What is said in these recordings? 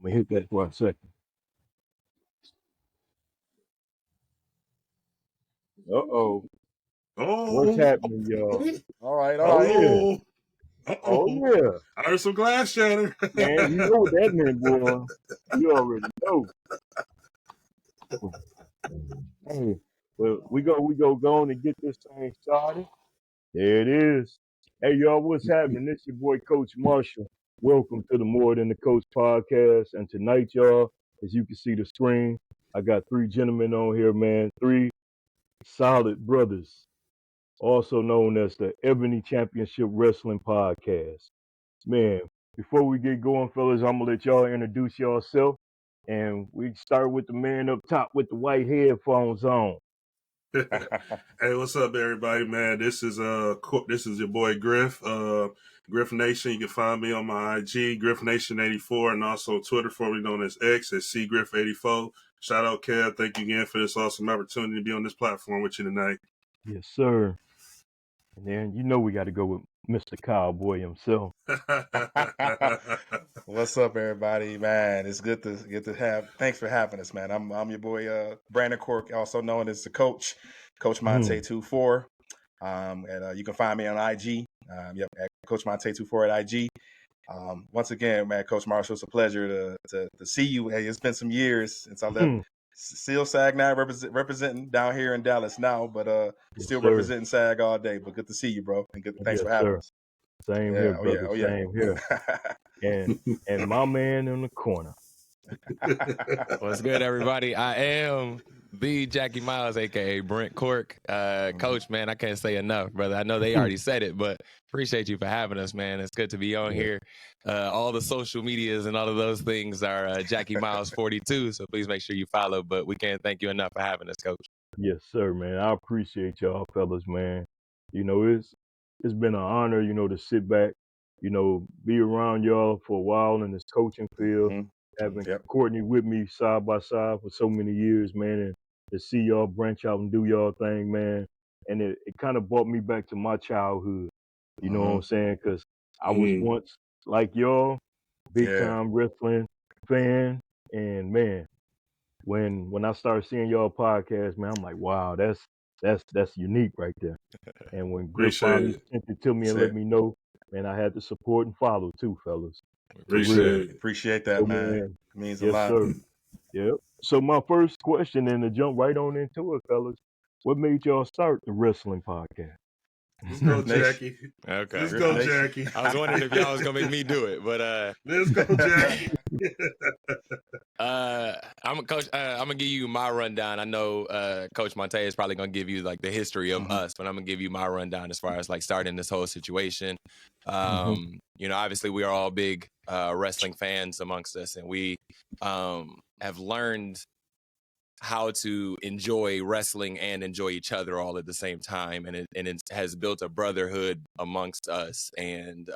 me hit that for a second. Uh-oh. What's Oh, happening, y'all? All right. Yeah. Oh, yeah. I heard some glass shatter. Man, you know what that meant, boy. You already know. Hey, well, we go on and get this thing started. There it is. Hey, y'all, what's happening? This your boy, Coach Marshall. Welcome to the More Than the Coach podcast. And tonight, y'all, as you can see the screen, I got three gentlemen on here, man. Three solid brothers, also known as the Ebony Championship Wrestling Podcast. Man, before we get going, fellas, I'm gonna let y'all introduce yourself. And we start with the man up top with the white headphones on. Hey, what's up, everybody, man? This is your boy Griff, Griff Nation. You can find me on my IG, Griff Nation 84, and also Twitter, formerly known as X, at CGriff84. Shout out, Kev. Thank you again for this awesome opportunity to be on this platform with you tonight. Yes, sir. And then you know we got to go with Mr. Cowboy himself. What's up, everybody? Man, it's good to have. Thanks for having us, man. I'm your boy Brandon Cork, also known as the Coach M.T.A.C 24. And you can find me on IG. At Coach M.T.A.C 24 at IG. Once again, man, Coach Marshall, it's a pleasure to see you. Hey, it's been some years since I left. Still SAG now, representing down here in Dallas now, but still representing SAG all day. But good to see you, bro. And thanks for having us. Same here, brother. Same here. And my man in the corner. What's good, everybody? I am the Jackie Miles, aka Brent Cork. Coach, man, I can't say enough, brother. I know they already said it, but appreciate you for having us, man. It's good to be on here. All the social medias and all of those things are Jackie Miles 42, so please make sure you follow. But we can't thank you enough for having us, Coach. Yes, sir, man. I appreciate y'all, fellas, man. You know, it's been an honor, you know, to sit back, you know, be around y'all for a while in this coaching field, having Courtney with me side by side for so many years, man, and to see y'all branch out and do y'all thing, man. And it kind of brought me back to my childhood, you know what I'm saying? Because I was once like y'all, big time wrestling fan, and man, when I started seeing y'all podcast, man, I'm like, wow, that's unique right there. And when Griff finally sent it to me and let me know, man, I had to support and follow too, fellas. Appreciate that, man. It means a lot. Sir. Yep. So my first question, and to jump right on into it, fellas, what made y'all start the wrestling podcast? Let's go, Jackie. Okay. Let's go, Jackie. I was wondering if y'all was gonna make me do it, but let's go, Jackie. I'm gonna give you my rundown. I know Coach Monte is probably gonna give you like the history of us, but I'm gonna give you my rundown as far as like starting this whole situation. You know, obviously we are all big wrestling fans amongst us, and we have learned how to enjoy wrestling and enjoy each other all at the same time, and it has built a brotherhood amongst us, and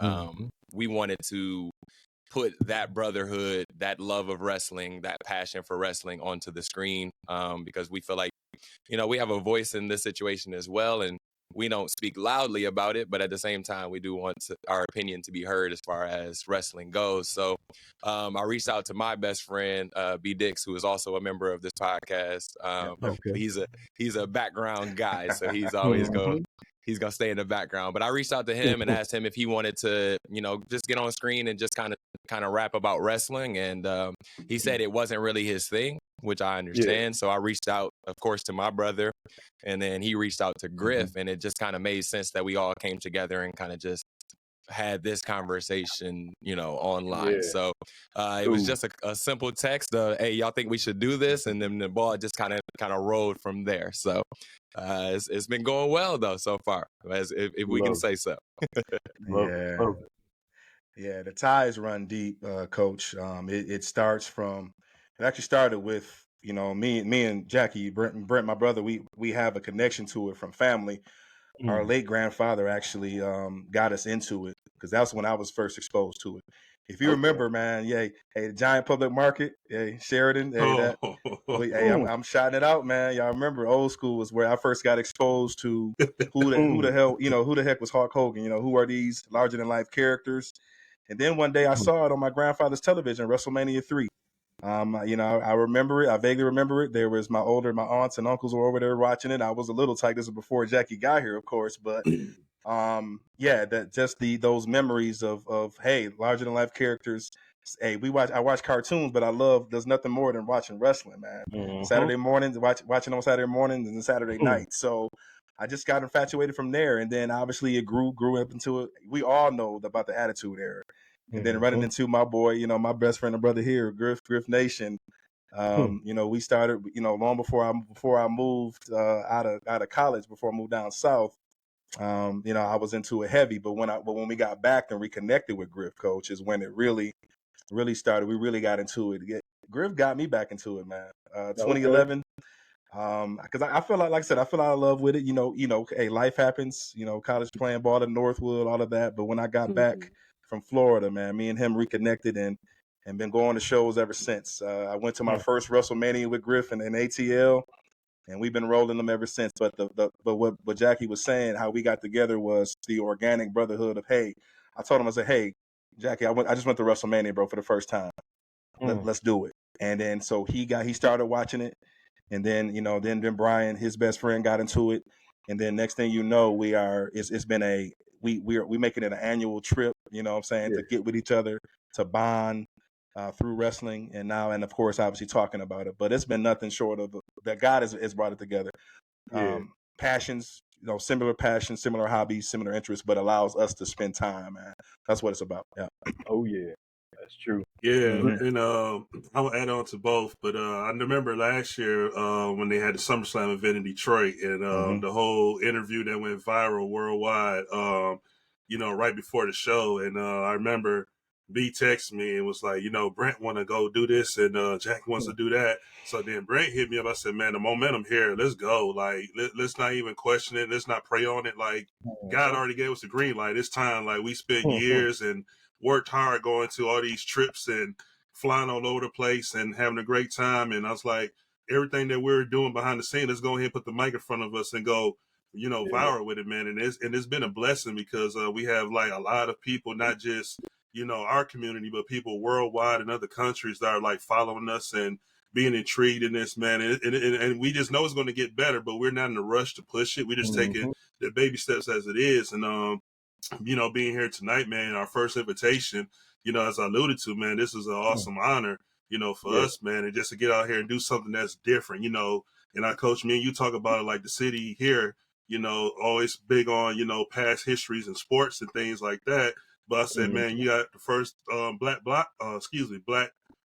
we wanted to put that brotherhood, that love of wrestling, that passion for wrestling onto the screen, because we feel like, you know, we have a voice in this situation as well, and we don't speak loudly about it, but at the same time, we do want our opinion to be heard as far as wrestling goes. So I reached out to my best friend, B. Dix, who is also a member of this podcast. He's a background guy, so he's always he's gonna stay in the background. But I reached out to him and asked him if he wanted to, you know, just get on screen and just kind of rap about wrestling. And he said it wasn't really his thing, which I understand. So I reached out, of course, to my brother, and then he reached out to Griff, and it just kind of made sense that we all came together and kind of just had this conversation, you know, online. So it was just a simple text, hey, y'all think we should do this? And then the ball just kind of rolled from there. So it's been going well though so far, if we can say so. Yeah, the ties run deep, Coach. It actually started with, you know, me and Jackie, Brent, my brother. We have a connection to it from family. Our late grandfather actually got us into it, because that's when I was first exposed to it. If you remember, man, the Giant Public Market, Sheridan, I'm shouting it out, man. Y'all remember old school was where I first got exposed to who the hell, you know, who the heck was Hulk Hogan? You know, who are these larger than life characters? And then one day I saw it on my grandfather's television, WrestleMania 3. I remember it. I vaguely remember it. There was my aunts and uncles were over there watching it. I was a little tight. This was before Jackie got here, of course, but that just those memories of hey, larger than life characters. Hey, I watch cartoons, but there's nothing more than watching wrestling, man. Saturday mornings, watching on Saturday mornings and Saturday nights. So I just got infatuated from there, and then obviously it grew up into it. We all know about the Attitude Era, and then running into my boy, my best friend and brother here, Griff Nation. We started, long before I moved out of college, before I moved down south. I was into it heavy, but when we got back and reconnected with Griff, Coach, is when it really started. We really got into it. Griff got me back into it, man. 2011. Because I feel like I said, I feel out of love with it. Hey, life happens. College playing ball at Northwood, all of that. But when I got back from Florida, man, me and him reconnected and been going to shows ever since. I went to my first WrestleMania with Griff and ATL. And we've been rolling them ever since. But but what Jackie was saying, how we got together was the organic brotherhood of, hey, I told him, I said, hey, Jackie, I just went to WrestleMania, bro, for the first time. Let's do it. And then so he started watching it. And then, then Brian, his best friend, got into it. And then next thing you know, we making it an annual trip, to get with each other, to bond through wrestling, and of course, obviously talking about it. But it's been nothing short of that God has brought it together. Passions, similar passions, similar hobbies, similar interests, but allows us to spend time, man. That's what it's about. Yeah. Oh yeah, that's true. Yeah, and I will add on to both, but I remember last year when they had the SummerSlam event in Detroit, and the whole interview that went viral worldwide, right before the show, and I remember B texted me and was like, Brent want to go do this, and Jack wants to do that. So then Brent hit me up. I said, man, the momentum here, let's go. Like, let's not even question it. Let's not pray on it. Like, God already gave us the green light. It's time. Like, we spent years and worked hard going to all these trips and flying all over the place and having a great time. And I was like, everything that we're doing behind the scene, let's go ahead and put the mic in front of us and go, viral with it, man. And it's been a blessing because we have like a lot of people, not just, our community, but people worldwide in other countries that are like following us and being intrigued in this, man. And we just know it's going to get better, but we're not in a rush to push it. We're just taking the baby steps as it is. And, being here tonight, man, our first invitation, as I alluded to, man, this is an awesome honor, for us, man, and just to get out here and do something that's different, and I coach me and you talk about it like the city here, always big on, past histories and sports and things like that. But I said, man, you got the first black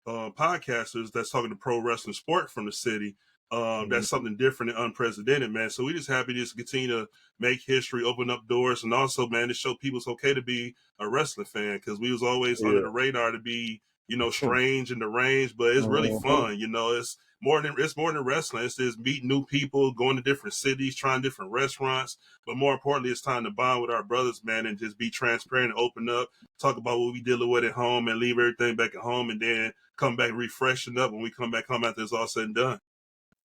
podcasters that's talking to pro wrestling sport from the city. That's something different and unprecedented, man. So we just happy to just continue to make history, open up doors, and also, man, to show people it's okay to be a wrestling fan, because we was always under the radar to be, strange and deranged, but it's really fun. It's more than wrestling. It's just meeting new people, going to different cities, trying different restaurants. But more importantly, it's time to bond with our brothers, man, and just be transparent and open up, talk about what we dealing with at home, and leave everything back at home, and then come back refreshing up when we come back home after it's all said and done.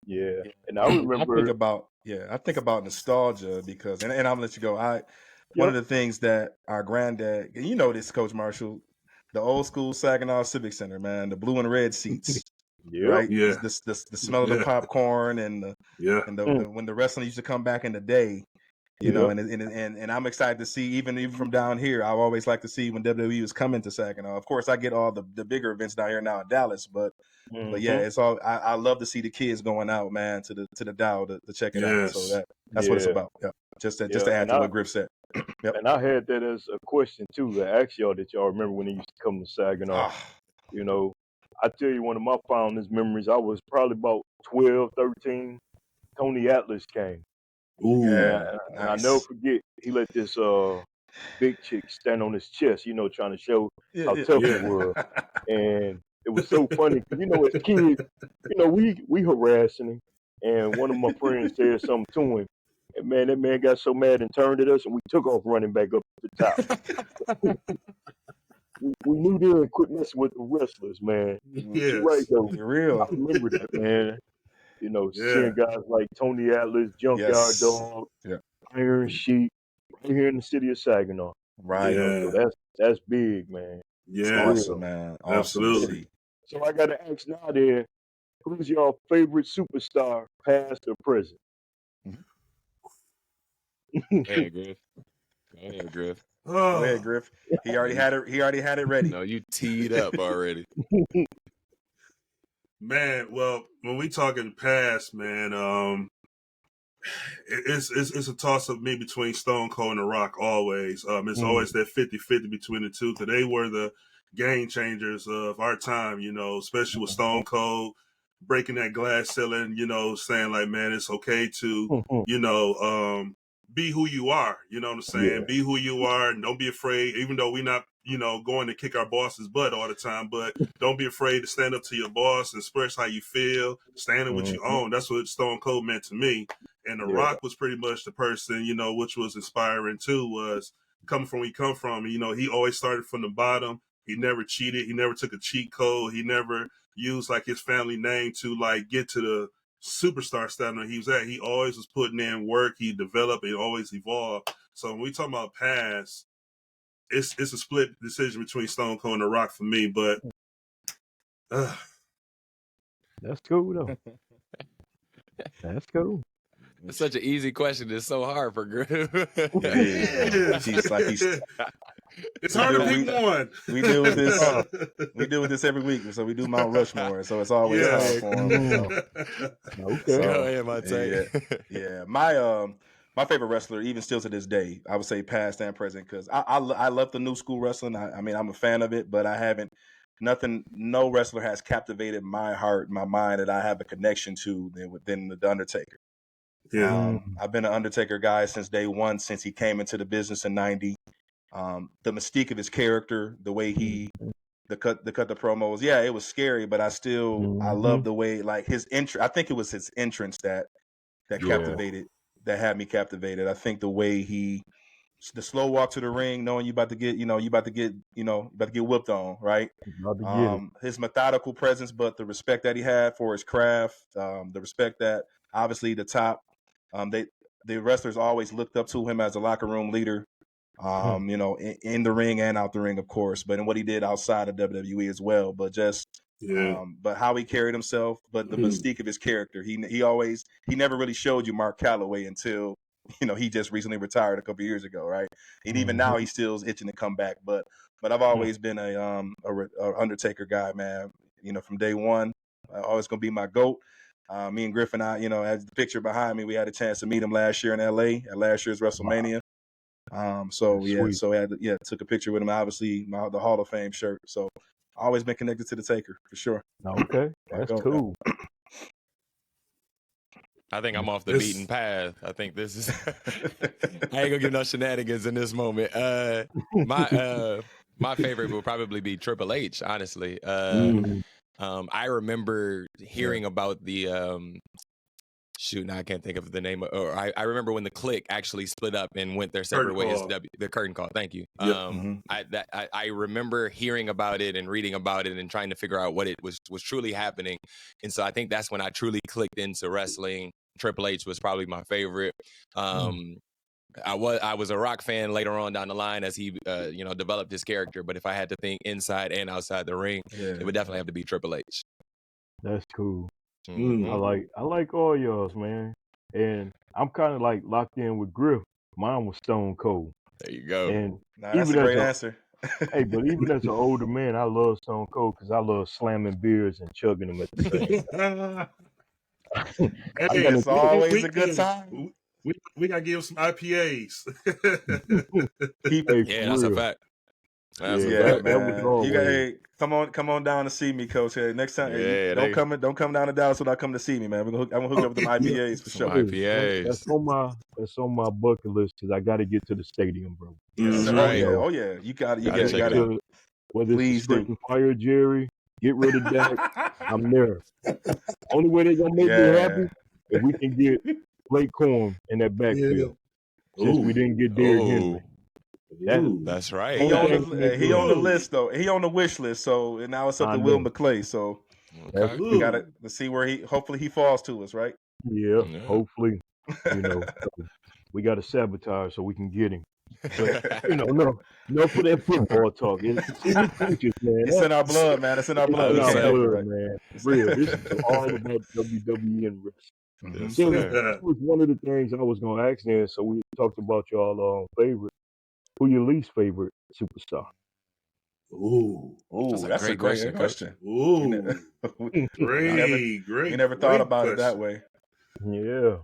Yeah, and I remember. I think about nostalgia because, and I'm gonna let you go. One of the things that our granddad, this, Coach Marshall, the old school Saginaw Civic Center, man, the blue and red seats, right? Yeah. The smell of the popcorn and when the wrestling used to come back in the day, and I'm excited to see even from down here. I always like to see when WWE was coming to Saginaw. Of course, I get all the bigger events down here now in Dallas, but yeah, it's all. I love to see the kids going out, man, to the Dow to check it out. So that's what it's about. Yeah, just to add to what Griff said. And I had that as a question too to ask y'all, that y'all remember when they used to come to Saginaw. I tell you, one of my fondest memories, I was probably about 12, 13. Tony Atlas came. Ooh, and I never forget, he let this big chick stand on his chest, trying to show how tough he was. And it was so funny because, as kids, we harassing him. And one of my friends said something to him. And man, that man got so mad and turned at us, and we took off running back up to the top. we knew they and quit messing with the wrestlers, man. You're right, though. You're real. I remember that, man. Seeing guys like Tony Atlas, Junkyard Dog, Iron Sheik, right here in the city of Saginaw. Right. So that's big, man. Yeah. Awesome, man. Awesome. Absolutely. So I got to ask now then, who's your favorite superstar, past or present? Go ahead, Griff. Go ahead, Griff. Go ahead, Oh, Griff. He already had it. He already had it ready. No, you teed up already. man. Well, when we talking past, man, it's a toss up me between Stone Cold and The Rock always. It's always that 50-50 between the two, because they were the game changers of our time, especially with Stone Cold breaking that glass ceiling, saying like, man, it's okay to, be who you are, you know what I'm saying? Yeah. Be who you are and don't be afraid, even though we're not, going to kick our boss's butt all the time, but don't be afraid to stand up to your boss and express how you feel, standing what you own. That's what Stone Cold meant to me. And The Yeah. Rock was pretty much the person, which was inspiring too, was coming from where he come from. He always started from the bottom. He never cheated. He never took a cheat code. He never used like his family name to like get to the superstar status he was at. He always was putting in work. He developed. He always evolved. So when we talk about past, it's a split decision between Stone Cold and The Rock for me. But That's cool though. That's cool. It's such an easy question. It's so hard for Griff. He's like it's hard to pick one. We deal with this. We deal with this every week, so we do Mount Rushmore. So it's always hard for him. So. Okay. Go ahead, M.T.A.C. Yeah. My favorite wrestler, even still to this day, I would say past and present, because I love the new school wrestling. I mean, I'm a fan of it, but I haven't. No wrestler has captivated my heart, my mind, that I have a connection to than the Undertaker. Yeah. I've been an Undertaker guy since day one, since he came into the business in '90. The mystique of his character, the way he cut the promos, yeah, it was scary, but I love the way, like, his entry. I think it was his entrance that had me captivated. I think the way the slow walk to the ring, knowing you about to get whipped on, right? His methodical presence, but the respect that he had for his craft, the respect that obviously the top, the wrestlers always looked up to him as a locker room leader, in the ring and out the ring, of course, but in what he did outside of WWE as well. But just, but how he carried himself, but the mystique of his character. He never really showed you Mark Calloway until, he just recently retired a couple years ago, right? And even now he still is itching to come back. But I've always been a Undertaker guy, man. From day one, always gonna be my GOAT. Me and Griff and I, as the picture behind me, we had a chance to meet him last year in LA at last year's WrestleMania. Took a picture with him. Obviously, the Hall of Fame shirt. So, always been connected to the Taker for sure. Okay, that's cool. I think I'm off the beaten path. I think this is. I ain't gonna get no shenanigans in this moment. My favorite will probably be Triple H. Honestly, I remember hearing about the. Shoot, now I can't think of the name. I remember when the Clique actually split up and went their separate ways. The curtain call. Thank you. I remember hearing about it and reading about it and trying to figure out what it was truly happening. And so I think that's when I truly clicked into wrestling. Triple H was probably my favorite. I was a Rock fan later on down the line as he developed his character. But if I had to think inside and outside the ring, it would definitely have to be Triple H. That's cool. I like all yours, man. And I'm kind of like locked in with Griff. Mine was Stone Cold. There you go. And that's a great answer. Hey, but even as an older man, I love Stone Cold because I love slamming beers and chugging them at the same time. It's always a good time. We gotta give him some IPAs. That's a fact. Man. You got come on down to see me, Coach. Hey, next time, don't come down to Dallas without coming to see me, man. I'm gonna hook up with them IPAs for sure. IPAs. That's on my bucket list because I got to get to the stadium, bro. That's right. Oh yeah, you got it. Whether Please it's do. Fire Jerry, get rid of that. I'm there. Only way they're gonna make me happy if we can get Blake Corn in that backfield. Since we didn't get Derrick Henry. That's right. He on the list though. He on the wish list. So and now it's up to Will McClay. So we got to see where hopefully he falls to us, right? Yeah. Hopefully. We got to sabotage so we can get him. But no for that football talk. See, we coaches, man. It's in our blood, man. It's in our It's blood. in We our can't help it, blood, right? man. Real. This is all about WWE and wrestling. Mhm. Yes, See, sir. that was one of the things I was gonna ask then. So we talked about y'all favorite. Who your least favorite superstar? Ooh, That's a great great question, Coach. question. ooh, We great, never thought great about it that question. way. Yeah.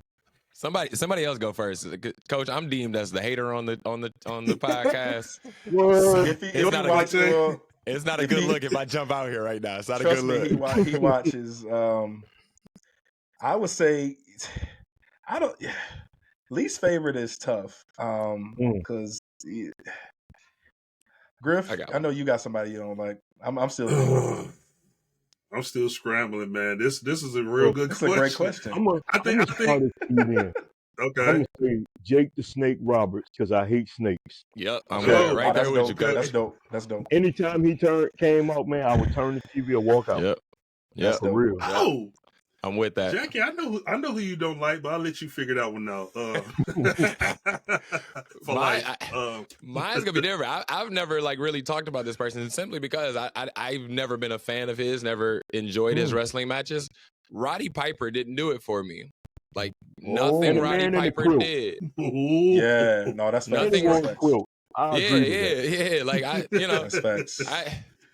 Somebody else go first, Coach. I'm deemed as the hater on the podcast. Well, If It's not he a watch, good, well, it's not a if good he- look if I jump out here right now. It's not a trust good me, look. he watches. I would say, I don't. Least favorite is tough. Because Griff, I got I one. know you got somebody you don't like. I'm still thinking. I'm still scrambling, man. This is a real good It's question. a great question. I'm gonna start it to you then. I'm Okay. gonna say Jake the Snake Roberts because I hate snakes. Yep, I'm Oh, right there that's with you, dope. Coach. That's dope. That's dope. Anytime he came out, man, I would turn the TV or walk out. Yep, That's For dope. real. Oh, I'm with that. Jackie, I know who you don't like, but I'll let you figure that one out. For Mine's gonna be different. I've never really talked about this person simply because I've never been a fan of his, never enjoyed his wrestling matches. Roddy Piper didn't do it for me. Like nothing And the Roddy man in the Piper quilt. did. Yeah, no, that's facts. Nothing Anyone That's facts. quilt. I agree with that. Yeah. Like That's facts.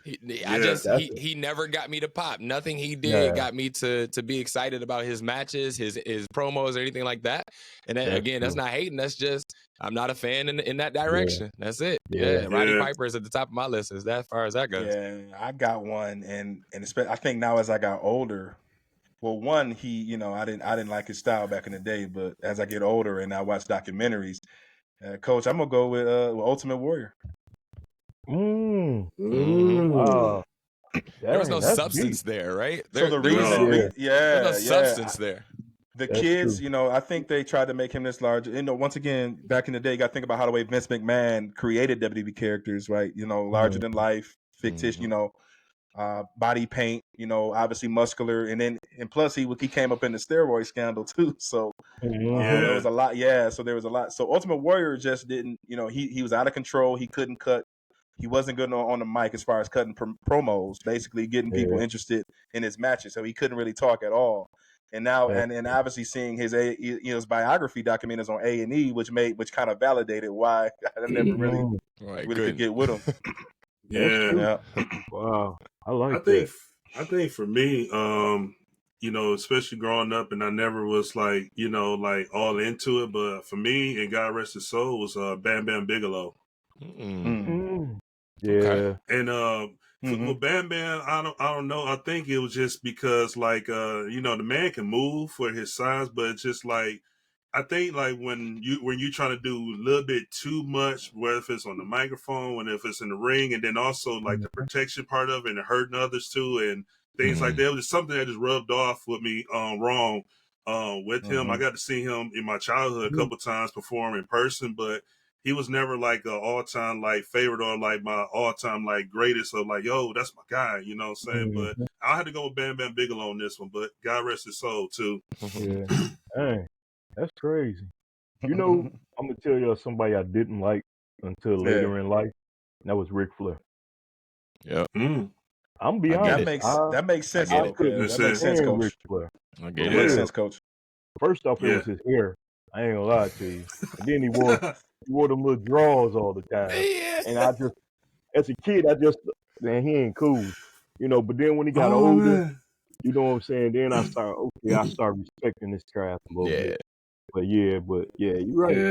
He never got me to pop. Nothing he did Yeah. got me to be excited about his matches, his promos, or anything like that. And that, that's not hating. That's just I'm not a fan in that direction. That's it. Yeah. Roddy Yeah. Piper is at the top of my list as far as that goes. Yeah, I got one, and I think now as I got older, well, one I didn't like his style back in the day, but as I get older and I watch documentaries, Coach, I'm gonna go with Ultimate Warrior. There was no that's substance deep. there, right? So the there was reason, no yeah, substance there. The That's kids, true. I think they tried to make him this large. Once again, back in the day, you got to think about how the way Vince McMahon created WWE characters, right? Larger than life, fictitious, body paint, obviously muscular, and plus he came up in the steroid scandal too. So there was a lot. Yeah, so there was a lot. So Ultimate Warrior just didn't, he was out of control. He couldn't cut. He wasn't good on the mic as far as cutting promos, basically getting people interested in his matches. So he couldn't really talk at all. And now, and obviously seeing his his biography documentaries on A&E, which kind of validated why I never really could get with him. Yeah. Wow. I like that. I think for me, especially growing up, and I never was like all into it, but for me, and God rest his soul, was Bam Bam Bigelow. Yeah. Okay. And with Bam Bam, I don't know. I think it was just because the man can move for his size, but it's just I think when you're trying to do a little bit too much, whether if it's on the microphone and if it's in the ring, and then also the protection part of it and hurting others too, and things like that, it was just something that just rubbed off with me wrong with him. I got to see him in my childhood a couple times perform in person, but he was never an all-time favorite or my all-time greatest or yo, that's my guy, you know what I'm saying? But I had to go with Bam Bam Bigelow on this one, but God rest his soul too. Yeah. Dang, that's crazy. I'm gonna tell you somebody I didn't like until later in life. And that was Ric Flair. Yeah. I'm gonna be honest. That makes sense. I couldn't that makes sense, Coach. Ric Flair. I get it. Makes sense, Coach. First off, it was his hair. I ain't gonna lie to you. And then he wore them little drawers all the time. And I just, as a kid, man, he ain't cool. But then when he got older, you know what I'm saying? Then I start respecting this craft a little bit. But you're right. Yeah.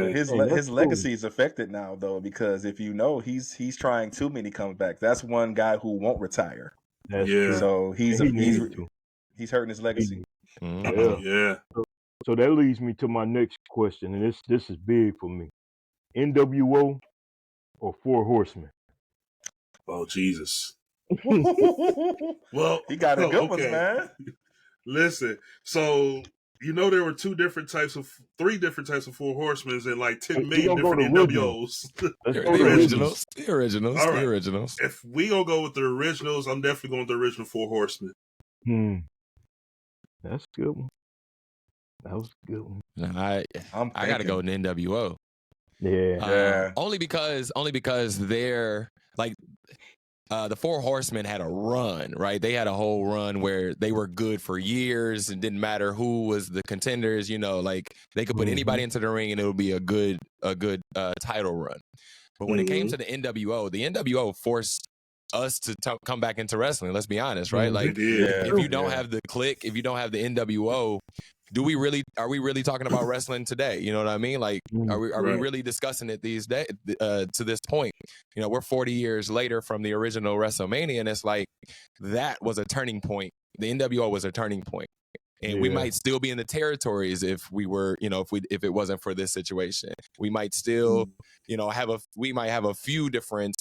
His legacy is affected now though, because if he's trying too many comebacks. That's one guy who won't retire. That's true. So he's hurting his legacy. Yeah. So that leads me to my next question, and this is big for me. NWO or Four Horsemen? Oh Jesus. Well, he got a good ones, man. Listen, so there were three different types of Four Horsemen and 10 million different NWOs. The originals. All right. The originals. If we gonna go with the originals, I'm definitely going with the original Four Horsemen. That's a good one. That was a good one. I gotta go with NWO. Yeah. Only because they're like the Four Horsemen had a run, right? They had a whole run where they were good for years. It didn't matter who was the contenders, like they could put anybody into the ring and it would be a good title run. But when it came to the NWO forced us to come back into wrestling. Let's be honest, right? Like if you don't have the Clique, if you don't have the NWO, are we really talking about wrestling today? You know what I mean? Like, are we really discussing it these days to this point? We're 40 years later from the original WrestleMania, and it's like that was a turning point. The NWO was a turning point. And we might still be in the territories if we were, if it wasn't for this situation. We might still, we might have a few different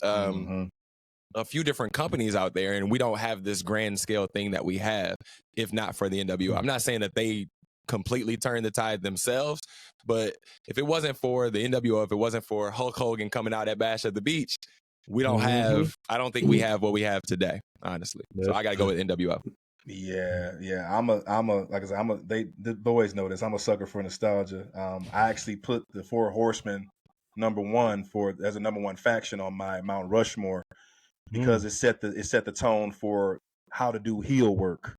companies out there, and we don't have this grand scale thing that we have if not for the NWO. I'm not saying that they completely turned the tide themselves, but if it wasn't for the NWO, if it wasn't for Hulk Hogan coming out at Bash at the Beach, we don't have, I don't think we have what we have today, honestly. So I got to go with NWO. Yeah. I'm a like I said, the boys know this. I'm a sucker for nostalgia. I actually put the Four Horsemen as a number one faction on my Mount Rushmore because it set the tone for how to do heel work,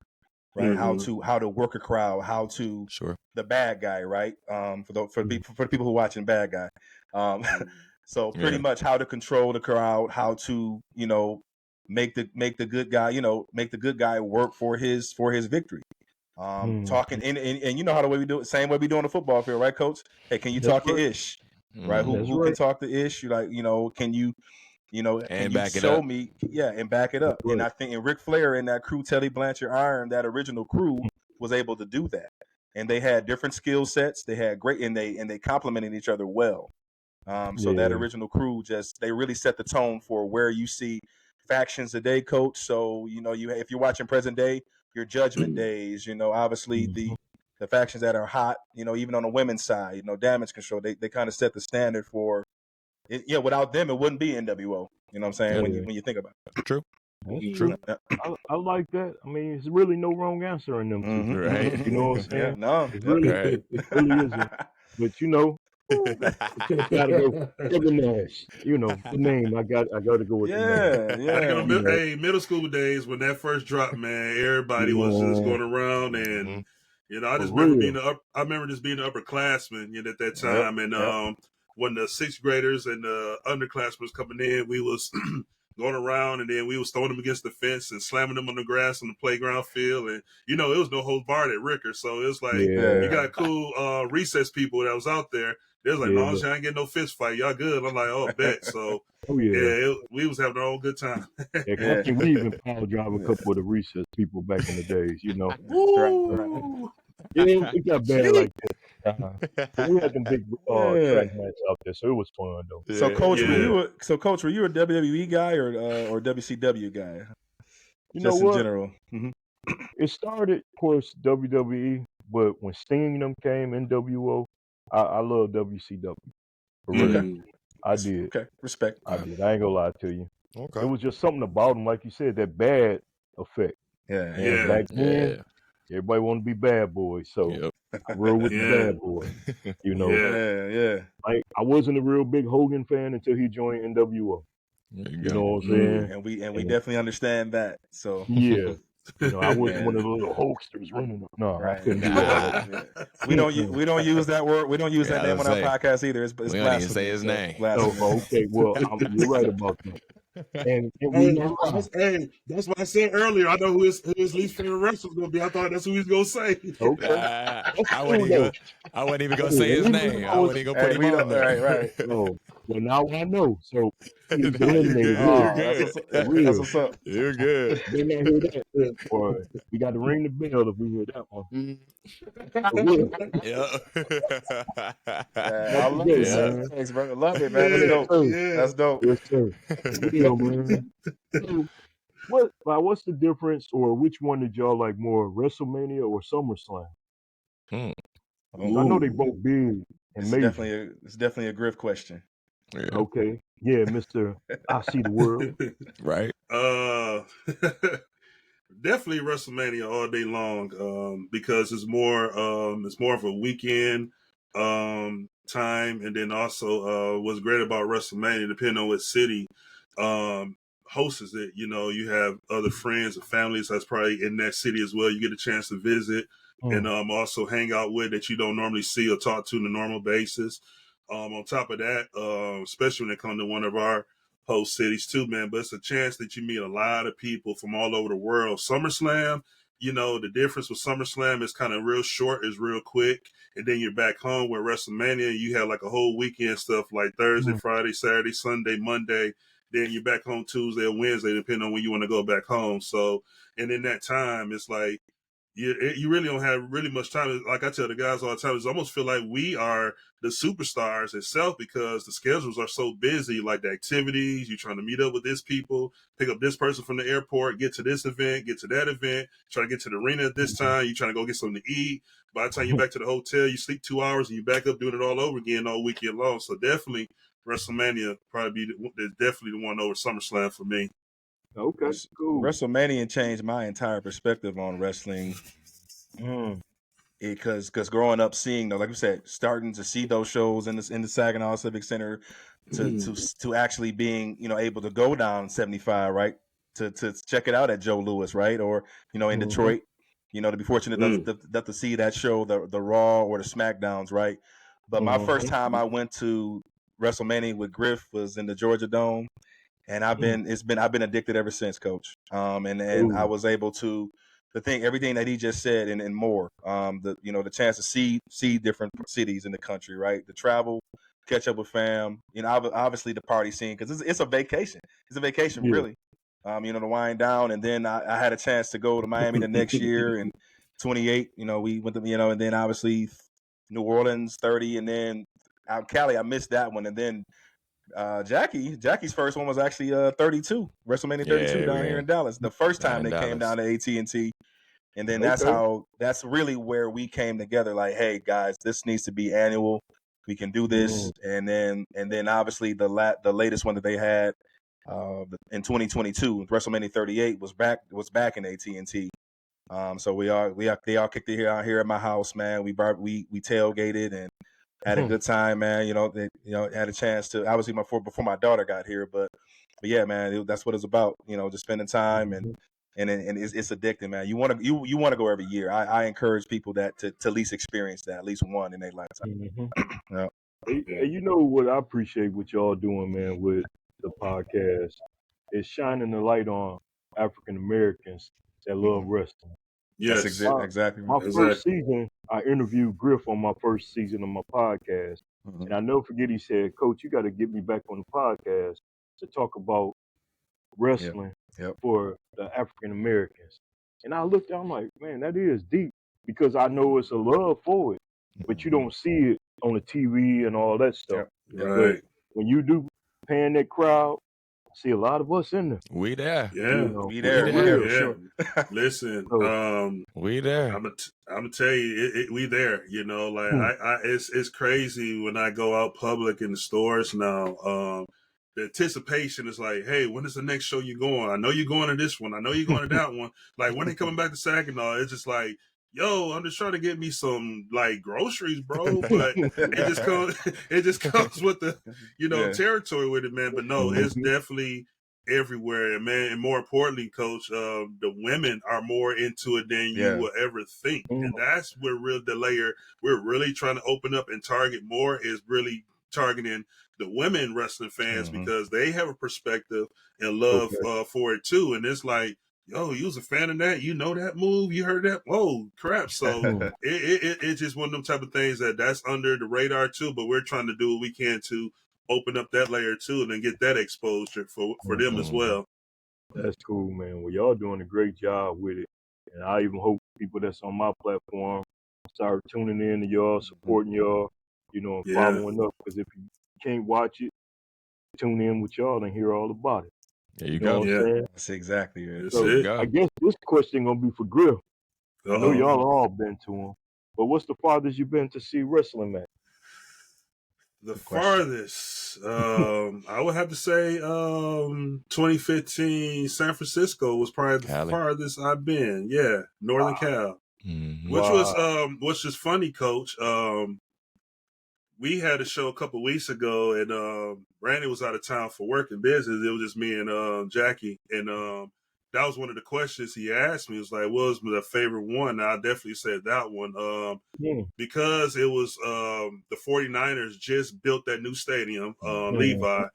right? How to work a crowd, how to the bad guy, right? For the people who are watching Bad Guy. So pretty much how to control the crowd, how to make the good guy work for his victory. Talking and you know how the way we do it, same way we do on the football field, right, Coach? Hey, can you talk to Ish? Right? Who can talk to Ish? Can you can you show me? Yeah, and back it up. And I think Ric Flair and that crew, Teddy Blanchard Iron, that original crew was able to do that. And they had different skill sets. They had great, and they complemented each other well. So that original crew they really set the tone for where you see factions today, Coach. So if you're watching present day, your Judgment Days, obviously the factions that are hot, even on the women's side, Damage Control, they kind of set the standard for it. Yeah, without them, it wouldn't be NWO. You know what I'm saying? When you think about it. True. True. I like that. I mean, it's really no wrong answer in them two. Right. You know what I'm saying? Yeah, no. It really isn't. But just gotta go Kevin Nash. The name. I gotta go with the name. Hey, middle school days when that first dropped, man, everybody was just going around and I just remember just being the upperclassman, at that time. And when the sixth graders and the underclassmen was coming in, we was going around, and then we was throwing them against the fence and slamming them on the grass on the playground field. And, it was no holds barred at Ricker. So it was like, you got cool recess people that was out there. They was like, no, I ain't getting no fist fight. Y'all good. I'm like, oh, bet. So, we was having our own good time. I think we even power drive a couple of the recess people back in the days, Right. It got bad like that. We had them big track matches out there, so it was fun though. So, Coach, were you a WWE guy or WCW guy? You Just know what? In general. It started, of course, WWE, but when Sting and them came, NWO, I love WCW. Okay. I did. Okay, respect. I did. I ain't gonna lie to you. Okay. It was just something about them, like you said, that bad effect. And back then, everybody wanted to be bad boys, so I rode with the bad boy. Like I wasn't a real big Hogan fan until he joined NWO. You know what I'm saying? And we definitely understand that. So yeah. I wasn't one of the little Hulksters running. No, I couldn't do that. We don't use that word. We don't use that name on our podcast either. It's we don't even say his name. Okay, well, you're right about that. And that's what I said earlier. I know who his least favorite wrestler was going to be. I thought that's who he was going to say. Okay. I wasn't even going to say his name. I wasn't even going to put him on there. Right. Oh, well, now I know. So, you're good. That's what's up. You're good. They not hear that. Boy, we got to ring the bell if we hear that one. I love it, man. Thanks, brother. Love it, man. That's dope. Yes, sir. Man. What's the difference, or which one did y'all like more, WrestleMania or SummerSlam? I know they both big and major. It's definitely a Griff question. Yeah. Okay. Yeah, Mr. I See the World. Right. Definitely WrestleMania all day long, because it's more of a weekend. time. And then also what's great about WrestleMania, depending on what city hosts it, you have other friends and families that's probably in that city as well. You get a chance to visit and also hang out with that you don't normally see or talk to on a normal basis. On top of that, especially when it comes to one of our host cities too, man, but it's a chance that you meet a lot of people from all over the world. SummerSlam, the difference with SummerSlam is kind of real short, is real quick. And then you're back home where WrestleMania, you have like a whole weekend stuff like Thursday, Friday, Saturday, Sunday, Monday. Then you're back home Tuesday or Wednesday, depending on when you want to go back home. So, and in that time, it's like, you really don't have really much time. Like I tell the guys all the time, it's almost feel like we are the superstars itself because the schedules are so busy, like the activities, you're trying to meet up with this people, pick up this person from the airport, get to this event, get to that event, try to get to the arena at this time, you're trying to go get something to eat. By the time you're back to the hotel, you sleep 2 hours and you back up doing it all over again all weekend long. So definitely WrestleMania probably is definitely the one over SummerSlam for me. Okay, cool. WrestleMania changed my entire perspective on wrestling. Because growing up, seeing, like we said, starting to see those shows in the Saginaw Civic Center, to actually being able to go down 75, right, to check it out at Joe Louis, right, or in Detroit, to be fortunate enough to see that show, the Raw or the SmackDowns, right. But my first time I went to WrestleMania with Griff was in the Georgia Dome. And I've been addicted ever since, Coach. And I was able to everything that he just said and more. The chance to see different cities in the country, right? The travel, catch up with fam. Obviously the party scene because it's a vacation. It's a vacation, really. To wind down. And then I had a chance to go to Miami the next year in 28. We went to and then obviously New Orleans 30, and then out Cali. I missed that one, and then. Jackie's first one was actually 32, WrestleMania 32 down here in Dallas. The first time they came down to AT&T, and then that's really where we came together. Like, hey guys, this needs to be annual. We can do this, and then obviously the latest one that they had in 2022, WrestleMania 38 was back in AT&T. So they all kicked it out here at my house, man. We tailgated and. Had a good time, man. Had a chance to obviously before my daughter got here, but yeah, man, that's what it's about. Just spending time and it's addicting, man. You want to go every year. I encourage people that to at least experience that at least one in their lifetime. Yeah. Hey, what I appreciate what y'all doing, man, with the podcast is shining the light on African Americans that love wrestling. Yes, that's exactly. My first season, I interviewed Griff on my first season of my podcast, and I never forget he said, "Coach, you got to get me back on the podcast to talk about wrestling for the African Americans." And I looked, I'm like, man, that is deep because I know it's a love for it, but you don't see it on the TV and all that stuff. Right. But when you do pan that crowd, I see a lot of us in there. We there. Yeah. We there. Yeah. Sure. Listen, we there. I'm gonna tell you, we there. It's crazy when I go out public in the stores now. The anticipation is like, hey, when is the next show you going? I know you're going to this one. I know you're going to that one. Like when they coming back to Saginaw, it's just like, yo, I'm just trying to get me some like groceries, bro. But it just comes with the territory with it, man. But no, it's definitely everywhere, and man, and more importantly, Coach, the women are more into it than you will ever think, and that's where the layer we're really trying to open up and target more is really targeting the women wrestling fans because they have a perspective and love for it too, and it's like, yo, you was a fan of that? You know that move? You heard that? Whoa, crap! So it's just one of them type of things that's under the radar too, but we're trying to do what we can to open up that layer too and then get that exposure for them as well. That's cool, man. Well, y'all doing a great job with it. And I even hope people that's on my platform start tuning in to y'all, supporting y'all, and following up. Because if you can't watch it, tune in with y'all and hear all about it. There you go. What I'm saying? That's exactly it. So I guess this question going to be for Griff. I know y'all all been to him. But what's the farthest you've been to see wrestling match? The farthest, I would have to say 2015 San Francisco was probably the farthest I've been. Yeah, Northern Cal. Which was funny, Coach. we had a show a couple weeks ago, and Randy was out of town for work and business. It was just me and Jackie, and that was one of the questions he asked me. It was like, "What was my favorite one?" And I definitely said that one because it was the 49ers just built that new stadium, Levi.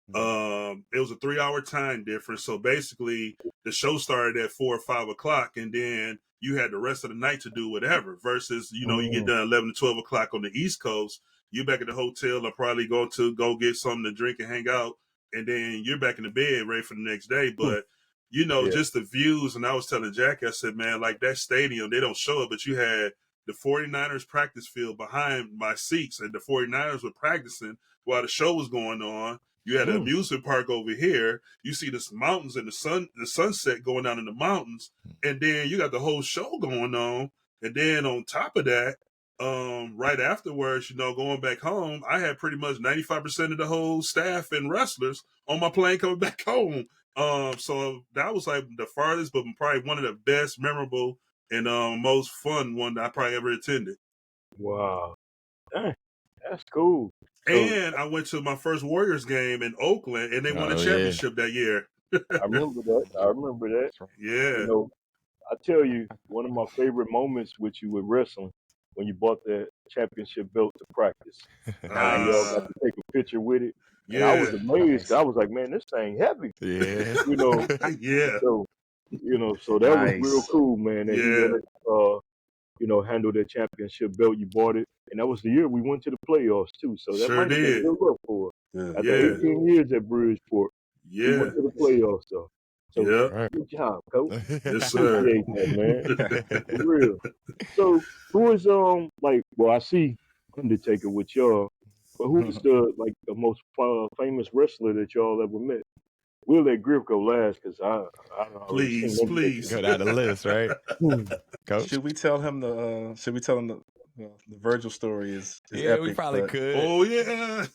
It was a 3-hour time difference, so basically the show started at 4 or 5 o'clock, and then you had the rest of the night to do whatever. Versus, you get done 11 to 12 o'clock on the East Coast, you back at the hotel or probably go get something to drink and hang out, and then you're back in the bed ready for the next day. But just the views. And I was telling Jackie, I said, man, like that stadium, they don't show it, but you had the 49ers practice field behind my seats, and the 49ers were practicing while the show was going on. You had an amusement park over here. You see the mountains and the sunset going down in the mountains, and then you got the whole show going on. And then on top of that, right afterwards, going back home, I had pretty much 95% of the whole staff and wrestlers on my plane coming back home. So that was like the farthest, but probably one of the best, memorable, and most fun one that I probably ever attended. Wow, dang, that's cool. And I went to my first Warriors game in Oakland, and they won a championship that year. I remember that. Yeah. I tell you, one of my favorite moments with you with wrestling, when you bought that championship belt to practice. And y'all got to take a picture with it. And I was amazed. I was like, man, this thing heavy. Yeah. Yeah. So that was real cool, man. And he handle that championship belt. You bought it. And that was the year we went to the playoffs, too. So that might have been good luck for us. After 18 years at Bridgeport, we went to the playoffs, though. So good job, coach. Yes, sir. Appreciate that, man. For real. So who is I see Undertaker with y'all, but who's the most famous wrestler that y'all ever met? We'll let Griff go last because I don't know. Please go down the list, right? Coach? Should we tell him the Virgil story is yeah, epic, we probably could. Oh yeah.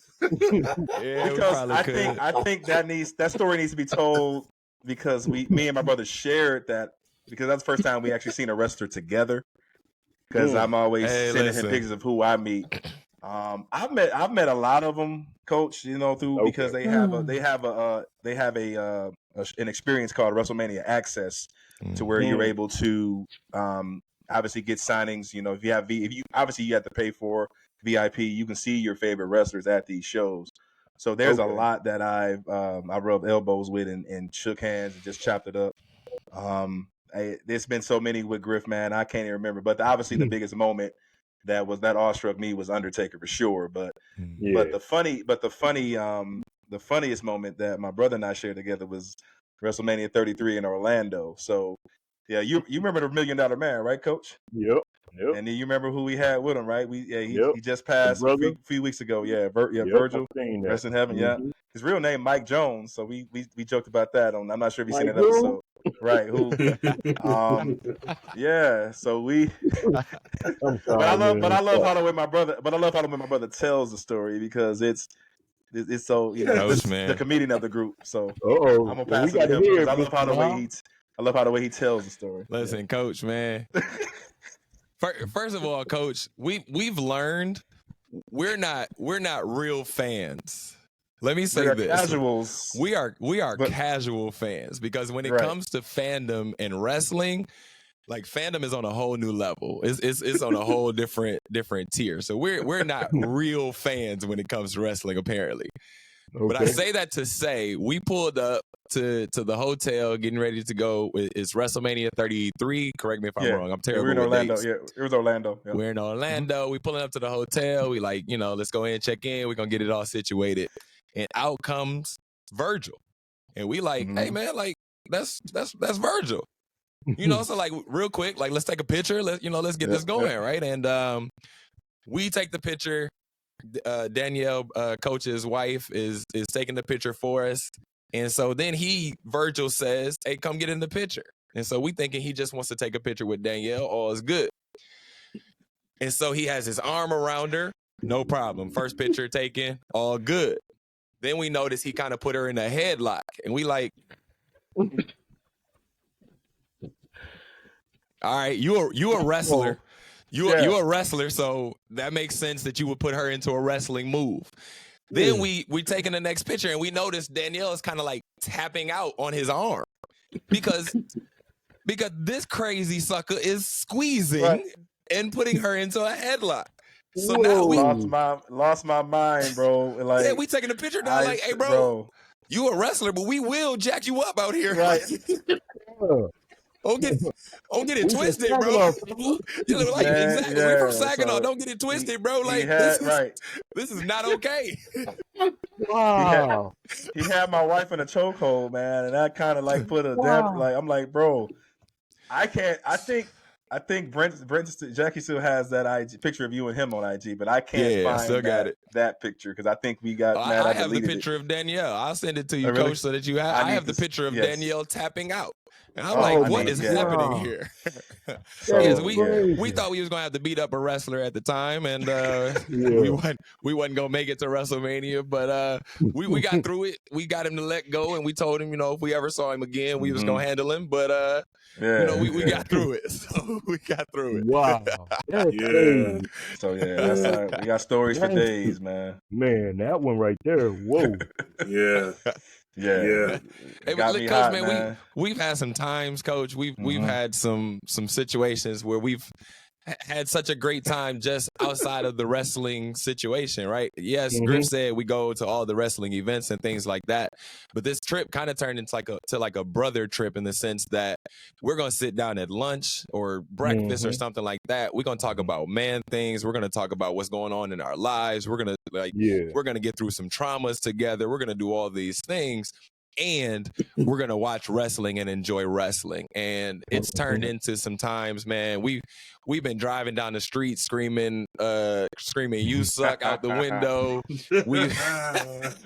Yeah, because I think that story needs to be told because me and my brother shared that because that's the first time we actually seen a wrestler together. Because I'm always sending him pictures of who I meet. I've met a lot of them, Coach. Because they have an experience called WrestleMania Access, to where you're able to obviously get signings. If you obviously you have to pay for VIP, you can see your favorite wrestlers at these shows. So there's a lot that I rubbed elbows with and shook hands and just chopped it up. There's been so many with Griff, man. I can't even remember. But obviously the biggest moment that awestruck me was Undertaker for sure. But the funniest moment that my brother and I shared together was WrestleMania 33 in Orlando. So yeah, you remember the $1 Million Man, right, Coach? Yep. And then you remember who we had with him, right? He just passed a few weeks ago. Yeah, Virgil, rest in heaven. Yeah, his real name Mike Jones. So we joked about that. I'm not sure if you've seen that episode. Right? Who? Yeah. So we. But I love how the way my brother tells the story because it's so the comedian of the group. So I'm gonna pass it to him because I love how the way he tells the story. Listen, Coach, man. First of all, Coach, we've learned we're not real fans. Let me say this: casuals. We are casual fans because when it comes to fandom and wrestling, like fandom is on a whole new level. It's on a whole different tier. So we're not real fans when it comes to wrestling, apparently. Okay. But I say that to say we pulled up to the hotel getting ready to go. It's WrestleMania 33. Correct me if I'm wrong. I'm terrible. We're in Orlando. Dates. Yeah, it was Orlando. Yeah. We're in Orlando. We pulling up to the hotel. We let's go in and check in. We're gonna get it all situated. And out comes Virgil. And we hey man, that's Virgil. So real quick, let's take a picture. Let's get this going, right? And we take the picture. Danielle, Coach's wife, is taking the picture for us. And so then Virgil says, hey, come get in the picture. And so we thinking he just wants to take a picture with Danielle. All is good. And so he has his arm around her. No problem. First picture taken. All good. Then we notice he kind of put her in a headlock. And we all right, you a wrestler. You a wrestler, so that makes sense that you would put her into a wrestling move. Then we taking the next picture and we notice Danielle is kind of like tapping out on his arm because this crazy sucker is squeezing and putting her into a headlock. So now we lost my mind, bro. Like, we taking a picture now. Like, hey, bro, you a wrestler, but we will jack you up out here. Right. Don't get it twisted, bro. Exactly. We from Saginaw. Don't get it twisted, bro. Like, this is not okay. Wow. He had my wife in a chokehold, man, and that kind of like put a like, I'm like, bro, I can't. I think Jackie still has that IG picture of you and him on IG, but I can't find that picture because I think we got mad. I have the picture of Danielle. I'll send it to you, Coach, so that you have. I have the picture of Danielle tapping out. And I'm like, what is happening here? We thought we was gonna have to beat up a wrestler at the time, and we wasn't gonna make it to WrestleMania, but we got through it. We got him to let go, and we told him, if we ever saw him again, we was gonna handle him. But we got through it. So we got through it. Wow. So that's we got stories for days, man. Man, that one right there. Whoa. Yeah. Hey, but look, Coach, man, we've had some times, Coach. We've had some situations where we've had such a great time just outside of the wrestling situation, right? Yes, Griff said we go to all the wrestling events and things like that, but this trip kind of turned into like a brother trip in the sense that we're gonna sit down at lunch or breakfast or something like that. We're gonna talk about man things. We're gonna talk about what's going on in our lives. We're gonna we're gonna get through some traumas together. We're gonna do all these things. And we're gonna watch wrestling and enjoy wrestling, and it's turned into sometimes, man. We've been driving down the street screaming, "You suck" out the window.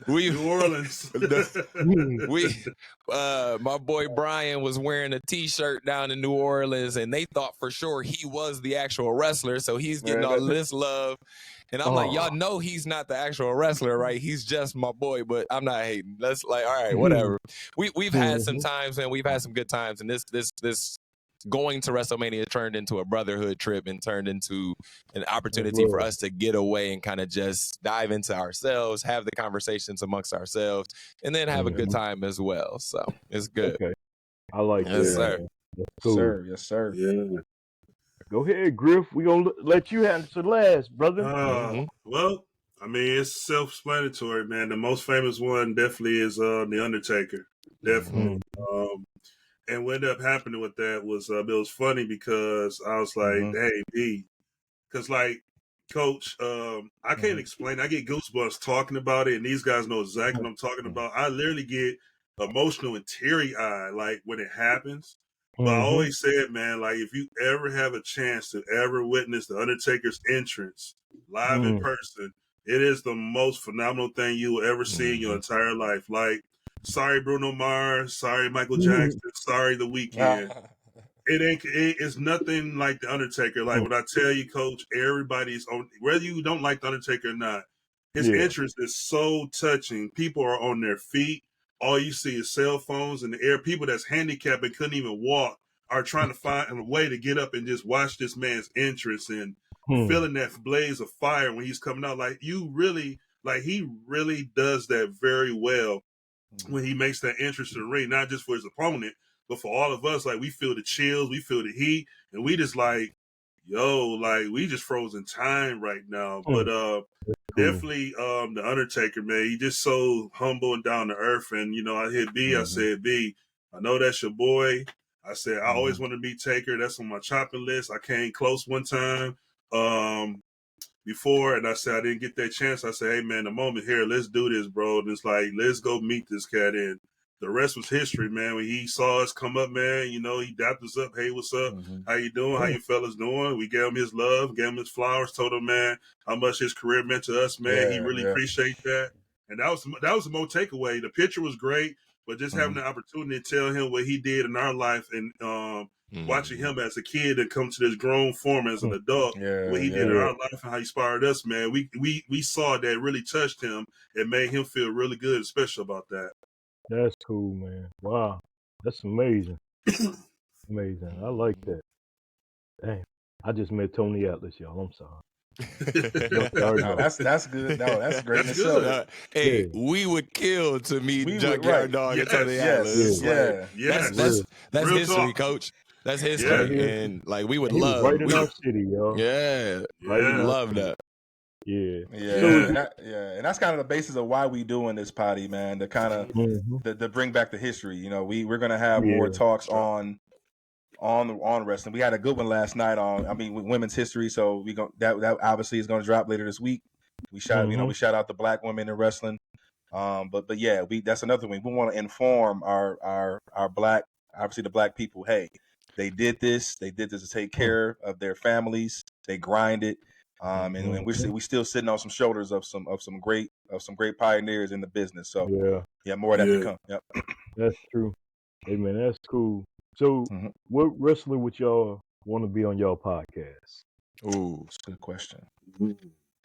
New Orleans. My boy Brian was wearing a T-shirt down in New Orleans, and they thought for sure he was the actual wrestler, so he's getting all this love. And I'm like, y'all know he's not the actual wrestler, right? He's just my boy, but I'm not hating. That's like, all right, whatever. We've had some times, and we've had some good times, and this going to WrestleMania turned into a brotherhood trip and turned into an opportunity for us to get away and kind of just dive into ourselves, have the conversations amongst ourselves, and then have a good time as well. So it's good. Okay. I like that. Yes, sir. Cool. Yes, sir. Yeah. Go ahead, Griff. We gonna let you answer last, brother. Well, I mean, it's self-explanatory, man. The most famous one definitely is The Undertaker. Definitely. And what ended up happening with that was it was funny because I was like, hey, B, because like, Coach, I can't explain. I get goosebumps talking about it, and these guys know exactly what I'm talking about. I literally get emotional and teary-eyed like when it happens. But I always said, man, like if you ever have a chance to ever witness the Undertaker's entrance live in person, it is the most phenomenal thing you will ever see in your entire life. Like, sorry Bruno Mars, sorry Michael Jackson, sorry The Weeknd. It's nothing like the Undertaker. Like when I tell you, Coach, everybody's on. Whether you don't like the Undertaker or not, his entrance is so touching. People are on their feet. All you see is cell phones in the air. People that's handicapped and couldn't even walk are trying to find a way to get up and just watch this man's entrance and feeling that blaze of fire when he's coming out. Like he really does that very well when he makes that entrance to the ring, not just for his opponent, but for all of us. Like we feel the chills, we feel the heat, and we just like, yo, like we just frozen time right now. But definitely the Undertaker, man, he just so humble and down to earth. And I hit B, I said, B, I know that's your boy. I said I always want to meet Taker. That's on my chopping list. I came close one time before, and I said I didn't get that chance. I said, hey man, the moment here, let's do this, bro. And it's like, let's go meet this cat. And the rest was history, man. When he saw us come up, man, he dapped us up. Hey, what's up? How you doing? How you fellas doing? We gave him his love, gave him his flowers, told him, man, how much his career meant to us, man. He really appreciate that. And that was the most takeaway. The picture was great, but just having the opportunity to tell him what he did in our life and watching him as a kid and come to this grown form as an adult, what he did in our life and how he inspired us, man. We saw that really touched him and made him feel really good and special about that. That's cool, man. Wow. That's amazing. Amazing. I like that. Dang. I just met Tony Atlas, y'all. I'm sorry. No, that's good. No, that's great in That's itself. good. Hey, we would kill to meet We would, Junkyard right. Dog and Yes. Tony Yes. Atlas. Yeah. Like, Yes. that's Real history, talk. Coach. That's Yeah. history, Right here. and like we would And he was love, right in our city, y'all. yeah, Right in Yeah. our love city. that. Yeah. Yeah, So is and that's kind of the basis of why we doing this potty, man. To kind of Mhm. to bring back the history. You know, we're gonna have more Yeah. talks on wrestling. We had a good one last night with women's history. So that obviously is gonna drop later this week. We shout out the black women in wrestling. But yeah, that's another thing. We want to inform our black, obviously the black people. Hey, they did this to take care of their families. They grinded. And we still sitting on some shoulders of some great pioneers in the business. So Yeah. more of that to come. Yep. That's true. Hey man, that's cool. So what wrestler would y'all want to be on y'all podcast? Ooh, That's a good question.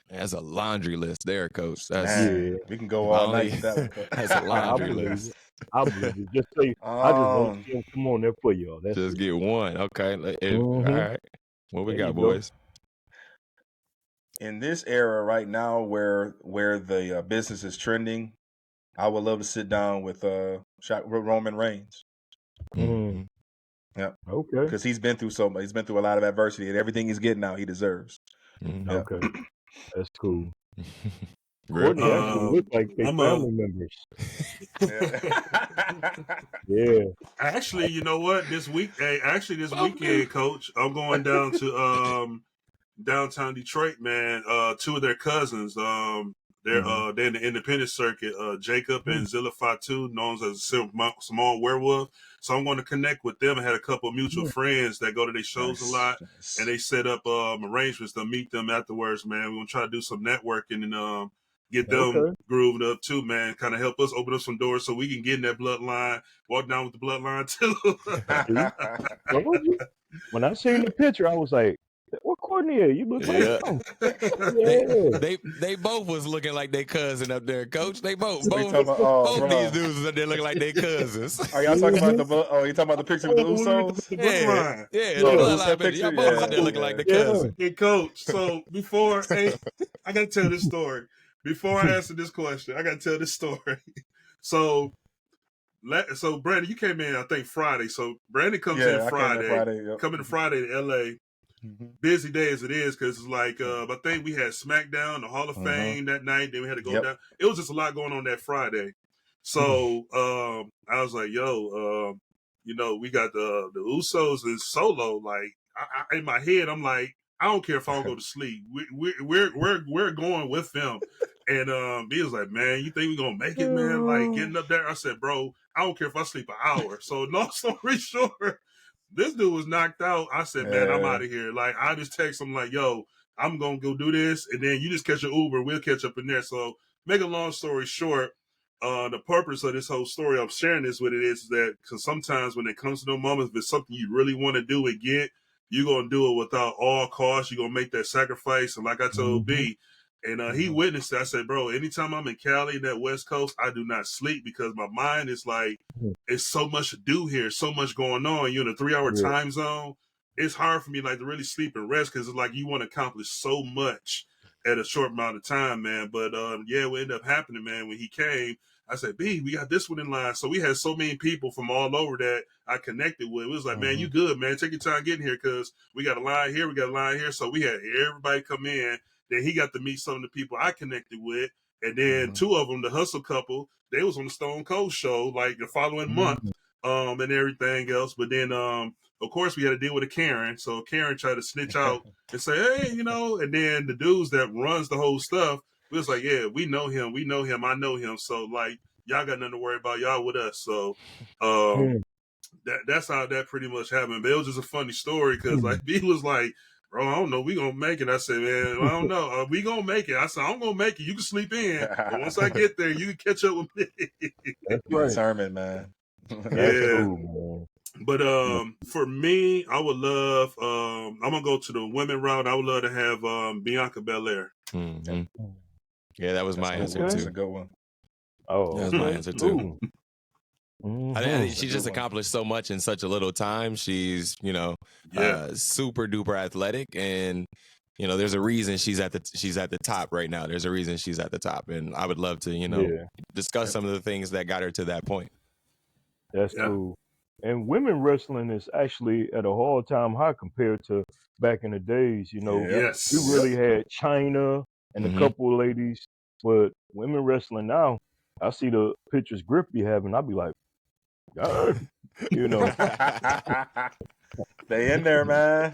that's a laundry list there, Coach. That's Man, we can go all night with that one. Coach. That's a I laundry believe list. it. I believe it. Just say I just want to see him come on there for y'all. That's Just it. get one. Okay. All right. What we There got, you go. boys? In this era right now where the business is trending, I would love to sit down with Roman Reigns. Mm. Yeah. Okay. Because he's been through so much. He's been through a lot of adversity, and everything he's getting now, he deserves. Mhm. Okay. That's cool. Griff? Courtney actually look like they I'm family members. Yeah. Actually, you know what? This weekend, Coach, I'm going down to downtown Detroit, man. Two of their cousins, they're in the independent circuit. Jacob and Zilla Fatu, known as a small werewolf. So I'm going to connect with them. I had a couple of mutual friends that go to their shows a lot, and they set up arrangements to meet them afterwards, man. We're gonna try to do some networking and get them grooved up too, man. Kind of help us open up some doors so we can get in that bloodline, walk down with the bloodline too. Told you. When I seen the picture, I was like, "What Courtney? You look like him." Yeah. They both was looking like they cousin up there, Coach. They both Both these dudes was up there looking like they cousins. Are y'all talking about you talking about the picture with the Usos? The bloodline. Yeah, the bloodline picture. Y'all both was up there looking like the cousin. Hey, Coach. So I gotta tell this story. Before I answer this question, I gotta tell this story. So Brandon, you came in I think Friday. So Brandon comes in Friday. Coming Friday to LA. Busy day as it is, because it's like I think we had SmackDown, the Hall of Fame that night. Then we had to go down. It was just a lot going on that Friday. So I was like, "Yo, we got the Usos and Solo." Like I in my head, I'm like, I don't care if I don't go to sleep. We're going with them. And he was like, "Man, you think we're gonna make it, man? Like getting up there?" I said, "Bro, I don't care if I sleep an hour." So long story short, this dude was knocked out. I said, "Man, I'm out of here." Like I just text him like, "Yo, I'm gonna go do this, and then you just catch an Uber. We'll catch up in there." So make a long story short, the purpose of this whole story, I'm sharing this with it is that because sometimes when it comes to those moments, if it's something you really want to do and get, you're gonna do it without all costs. You're gonna make that sacrifice. And like I told B, and he witnessed it. I said, "Bro, anytime I'm in Cali, that West Coast, I do not sleep because my mind is like, it's so much to do here, so much going on. You're in a 3-hour time zone. It's hard for me like to really sleep and rest because it's like you want to accomplish so much at a short amount of time, man. But what ended up happening, man, when he came, I said, "B, we got this one in line." So we had so many people from all over that I connected with. It was like, "Man, you good, man. Take your time getting here because we got a line here, we got a line here." So we had everybody come in. Then he got to meet some of the people I connected with. And then two of them, the Hustle couple, they was on the Stone Cold show like the following month and everything else. But then, of course, we had to deal with a Karen. So Karen tried to snitch out and say, "Hey, and then the dudes that runs the whole stuff, we was like, "Yeah, we know him. I know him. So, like, y'all got nothing to worry about. Y'all with us." So that's how that pretty much happened. But it was just a funny story because, like, B was like, "Bro, I don't know. We gonna make it." I said, "Man, I don't know. We gonna make it." I said, "I'm gonna make it. You can sleep in, but once I get there, you can catch up with me." That's right. Determined, man. Cool, man. But for me, I would love. I'm gonna go to the women route. I would love to have Bianca Belair. Yeah, that was my answer too. That's a good one. Oh, that was my answer too. I think she just one. accomplished so much in such a little time. She's, super duper athletic, and you know, there's a reason she's at the top right now. There's a reason she's at the top, and I would love to, you know, discuss some of the things that got her to that point. That's cool. And women wrestling is actually at a all-time high compared to back in the days. You know, Yes. we really had China and a couple of ladies, but women wrestling now, I see the pictures Griff be having, I be like, God, you know. They in there, man.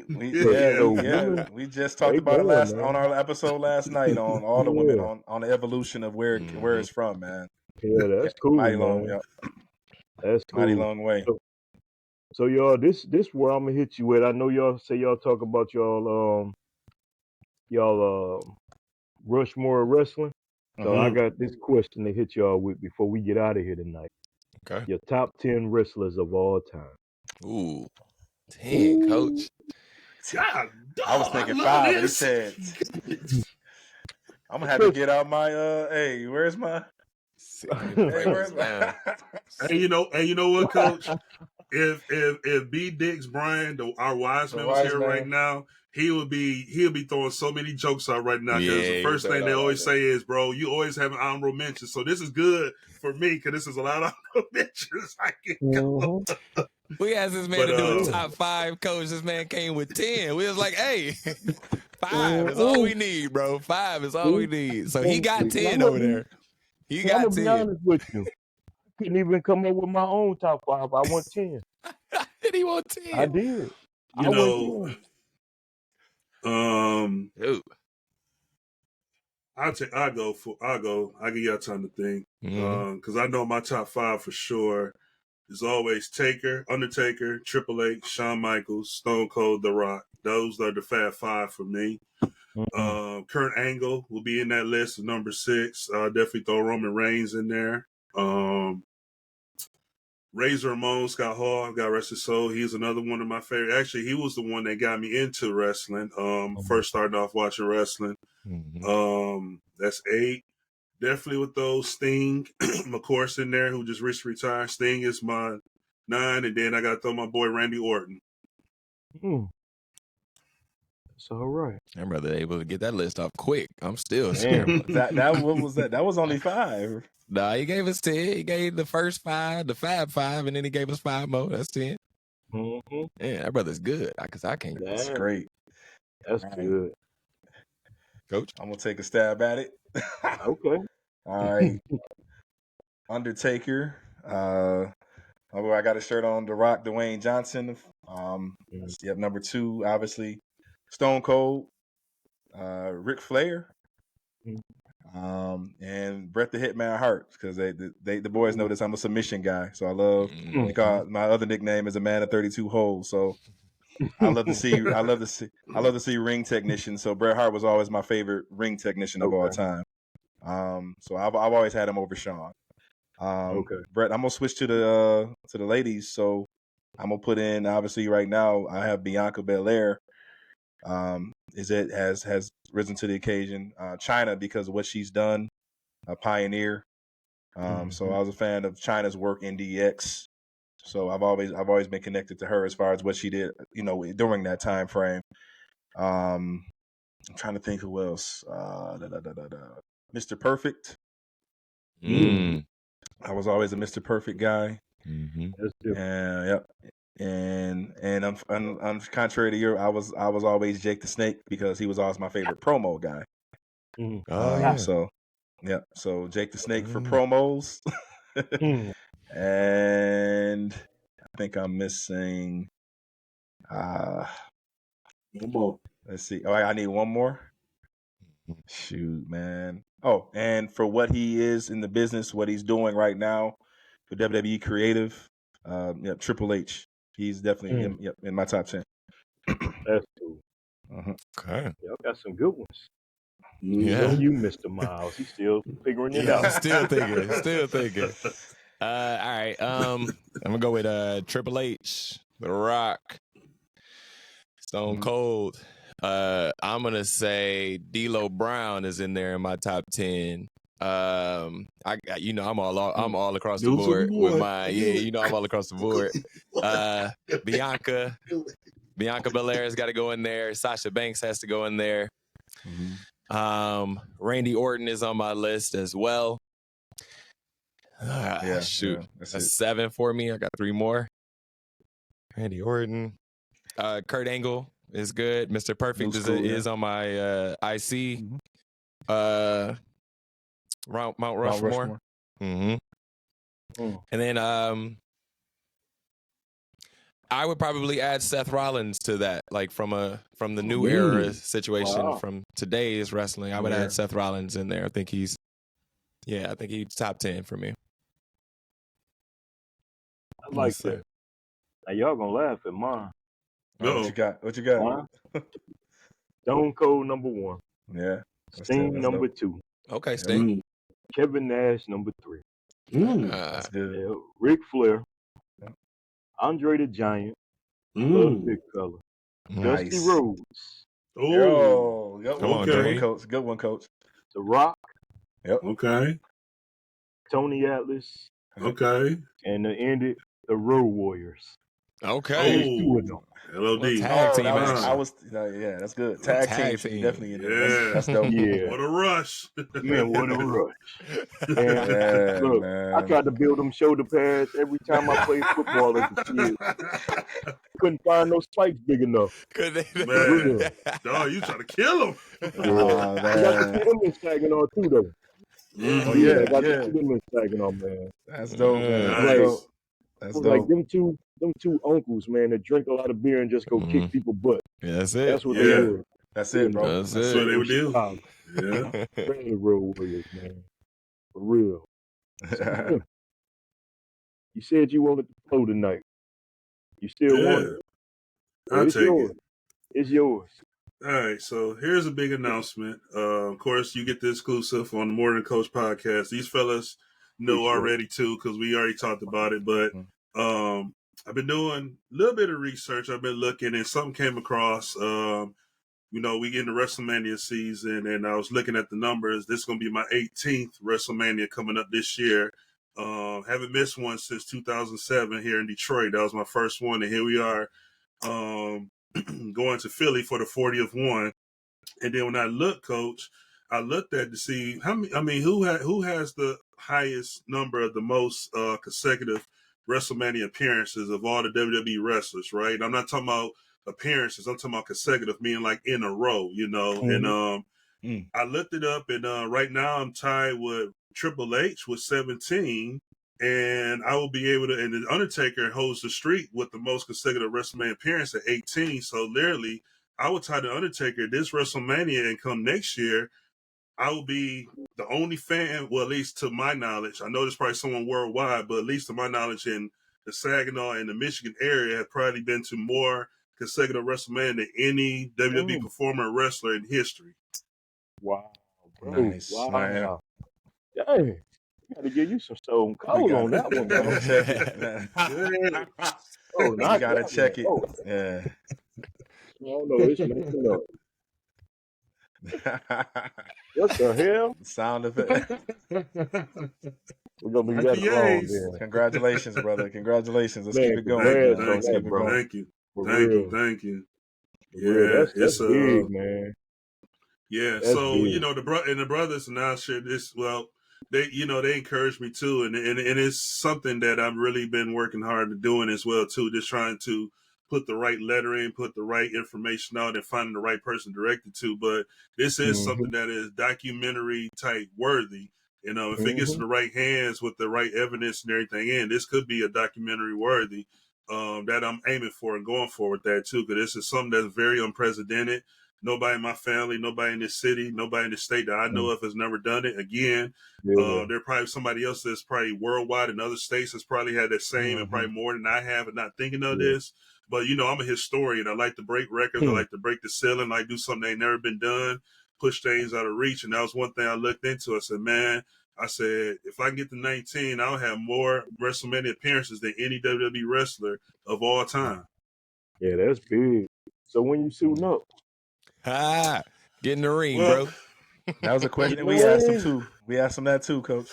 We just talked about it on our episode last night on all the women on the evolution of where it's from, man. Yeah, that's cool, mighty man. long, That's cool. mighty long way. So y'all, this where I'm gonna hit you with. I know y'all say y'all talk about y'all Rushmore wrestling. So I got this question to hit y'all with before we get out of here tonight. Okay. Your top 10 wrestlers of all time. Ooh. 10, coach. God, I was thinking 5, and he said, I'm gonna have to get out my hey, where's my Hey, you know what, Coach? If B Dix Brian, our wise man, was here right now, he'll be throwing so many jokes out right now, because the first thing they always say is, bro, you always have an honorable mention. So this is good for me, because this is a lot of honorable mentions I can go. We asked this man to do a top 5, coach. This man came with 10. We was like, hey, 5 is all we need, bro. 5 is all we need. So he got 10 over there. He got 10. I'm gonna be honest with you. I couldn't even come up with my own top 5. I want 10. Did he want 10? I did. You know, I'll give y'all time to think. Because I know my top 5 for sure is always Taker, Undertaker, Triple H, Shawn Michaels, Stone Cold, The Rock. Those are the Fab 5 for me. Kurt Angle will be in that list of number 6. I'll definitely throw Roman Reigns in there. Razor Ramon, Scott Hall, God rest his soul. He's another one of my favorite. Actually, he was the one that got me into wrestling. First started off watching wrestling. That's 8. Definitely with those. Sting, of course, in there, who just recently retired. Sting is my 9, and then I got to throw my boy Randy Orton. That's all right. I'm rather able to get that list off quick. I'm still scared. What was that? That was only 5. Nah, he gave us 10. He gave the first 5, the Fab 5, and then he gave us 5 more. That's 10. Yeah, that brother's good. Because I can't. That's great. That's good. Coach? I'm going to take a stab at it. Okay. All right. Undertaker. I got a shirt on The Rock, Dwayne Johnson. Number 2, obviously. Stone Cold. Ric Flair. And Bret the Hitman Hart, because the boys know this. I'm a submission guy, so I love. My other nickname is a man of 32 holes. So I love to see ring technician. So Bret Hart was always my favorite ring technician of all time. So I've always had him over Shawn. Bret, I'm gonna switch to the ladies. So I'm gonna put in, obviously right now I have Bianca Belair. Has risen to the occasion. China, because of what she's done, a pioneer. So I was a fan of China's work in DX. So I've always been connected to her as far as what she did, during that time frame. I'm trying to think who else. Mr. Perfect. I was always a Mr. Perfect guy. And I'm contrary to you, I was always Jake the Snake, because he was always my favorite promo guy. So Jake the Snake for promos. And I think I'm missing one more. Let's see. Oh, I need one more. Shoot, man. Oh, and for what he is in the business, what he's doing right now for WWE Creative, Triple H. He's definitely in my top 10. That's cool. Okay. Y'all got some good ones. Yeah. You, Mr. Miles. He's still figuring it out. Still thinking. All right. I'm gonna go with Triple H, The Rock, Stone Cold. I'm gonna say D'Lo Brown is in there in my top 10. I'm all across the board with mine. I'm all across the board. Bianca Belair's got to go in there. Sasha Banks has to go in there. Randy Orton is on my list as well. Shoot. That's 7 for me. I got 3 more. Randy Orton. Kurt Angle is good. Mr. Perfect is on my IC. Mount Rushmore. And then I would probably add Seth Rollins to that, like from the new era situation from today's wrestling. I would add Seth Rollins in there. I think he's top 10 for me. I like that. Now y'all gonna laugh at mine. What you got? Stone Cold number 1. Yeah. Sting number 2. Okay, Sting. Kevin Nash number 3. That's good. Yeah, Ric Flair. Andre the Giant. Love Big Fella. Nice. Dusty Rhodes. Oh, come on, Dream. Good one, coach. The Rock. Yep. Okay. Tony Atlas. Okay. And to end it, the Road Warriors. Okay. LOD. Tag team. Yeah, that's good. Tag team definitely in there. That's dope. Yeah. What a rush. Man, what a rush. And look, man. I tried to build them shoulder pads every time I played football as a kid. Couldn't find no spikes big enough. Man, dog, you trying to kill him. I got to see them in Saginaw too, though. I got to see them in Saginaw, man. That's dope, man. Nice. That's dope. dope. Like them two uncles, man, that drink a lot of beer and just go kick people butt. Yeah, that's it. That's what they were. That's it, bro. That's what they would do. Yeah. The Road Warriors, man. For real. You said you wanted to flow tonight. You still want it? I'll take it. It's yours. All right, so here's a big announcement. Of course, you get the exclusive on the Morning Coach podcast. These fellas know already, too, because we already talked about it. But I've been doing a little bit of research. I've been looking, and something came across. We get into WrestleMania season, and I was looking at the numbers. This is going to be my 18th WrestleMania coming up this year. Haven't missed one since 2007 here in Detroit. That was my first one, and here we are going to Philly for the 40th one. And then when I looked, Coach, I looked at to see who has the highest number of the most consecutive WrestleMania appearances of all the WWE wrestlers, right? I'm not talking about appearances. I'm talking about consecutive, meaning like in a row, And I looked it up, and right now I'm tied with Triple H with 17, and I will be able to. And the Undertaker holds the streak with the most consecutive WrestleMania appearance at 18. So literally, I will tie the Undertaker this WrestleMania, and come next year, I will be the only fan, well, at least to my knowledge. I know there's probably someone worldwide, but at least to my knowledge, in the Saginaw and the Michigan area, have probably been to more consecutive WrestleMania than any WWE performer or wrestler in history. Wow, bro. Nice. Wow. Dang. Got to give you some Stone Cold on that one, bro. Check it. Oh, You gotta check it. Oh. Yeah. I don't know. It's messing up. What the hell? Sound of it. We're gonna be that wrong then. Congratulations, brother. Congratulations. Let's keep it going. Thank you. Yeah, that's big, man. Yeah, that's so big. the brothers and I share this. Well, they encourage me too, and it's something that I've really been working hard to doing as well too. Just trying to put the right lettering, put the right information out, and finding the right person directed to. But this is something that is documentary type worthy. If it gets to the right hands with the right evidence and everything in, this could be a documentary worthy that I'm aiming for and going for with that too. Because this is something that's very unprecedented. Nobody in my family, nobody in this city, nobody in this state that I know of has never done it. Again, there probably somebody else that's probably worldwide in other states that's probably had that same and probably more than I have and not thinking of this. But, I'm a historian. I like to break records. I like to break the ceiling. I like to do something that ain't never been done, push things out of reach. And that was one thing I looked into. I said, man, if I can get to 19, I'll have more WrestleMania appearances than any WWE wrestler of all time. Yeah, that's big. So when you suiting up? Get in the ring, bro. That was a question that we asked him too. We asked him that too, Coach.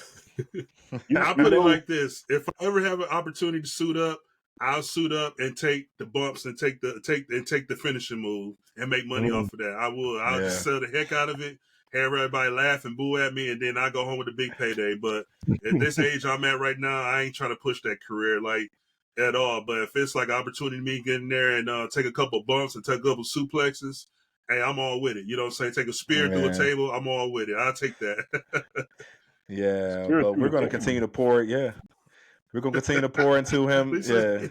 I'll put it like this. If I ever have an opportunity to suit up, I'll suit up and take the bumps and take the finishing move and make money off of that. I will. I'll just sell the heck out of it, have everybody laugh and boo at me, and then I go home with a big payday. But at this age I'm at right now, I ain't trying to push that career like at all. But if it's like opportunity me getting there and take a couple bumps and take a couple suplexes, hey, I'm all with it. You know what I'm saying? Take a spear through a table, I'm all with it. I'll take that. Yeah, but we're going to continue to pour. Yeah, we're going to continue to pour into him. Yeah.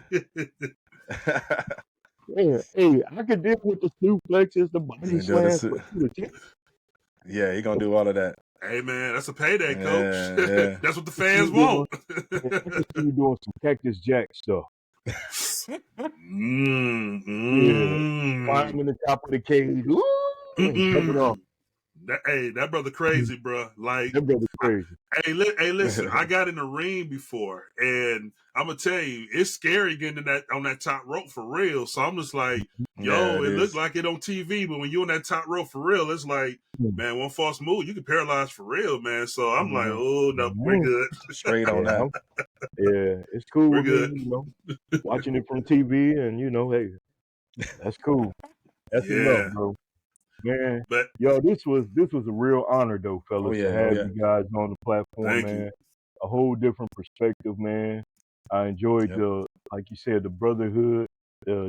Hey, I could deal with the suplexes, the body slams. Yeah, he going to do all of that. Hey, man, that's a payday, coach. Yeah. That's what the fans want. I can see you doing some Cactus Jack stuff. Yeah, climbing the top of the cage. Jump it off. That brother crazy, bro. Like, that brother crazy. Listen, I got in the ring before, and I'm gonna tell you, it's scary getting on that top rope for real. So I'm just like, yo, it looked like it on TV, but when you're on that top rope for real, it's like, man, one false move, you can paralyze for real, man. So I'm like, oh no, we're good. Straight on that. Yeah, it's cool. We're good. Me, you know, watching it from TV, and you know, hey, that's cool. That's enough, bro. Man, but this was a real honor though, fellas, to have you guys on the platform, man. You. A whole different perspective, man. I enjoyed the, like you said, the brotherhood,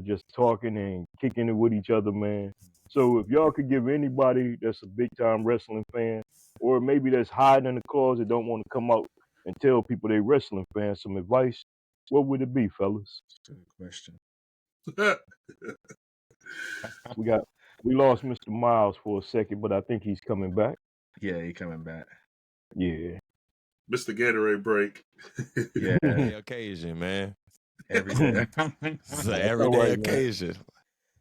just talking and kicking it with each other, man. So if y'all could give anybody that's a big time wrestling fan, or maybe that's hiding in the closet, don't want to come out and tell people they wrestling fans some advice, what would it be, fellas? Good question. We lost Mr. Miles for a second, but I think he's coming back. Yeah, he's coming back. Yeah. Mr. Gatorade break. Yeah. Every occasion, man. Every day. It's an everyday occasion.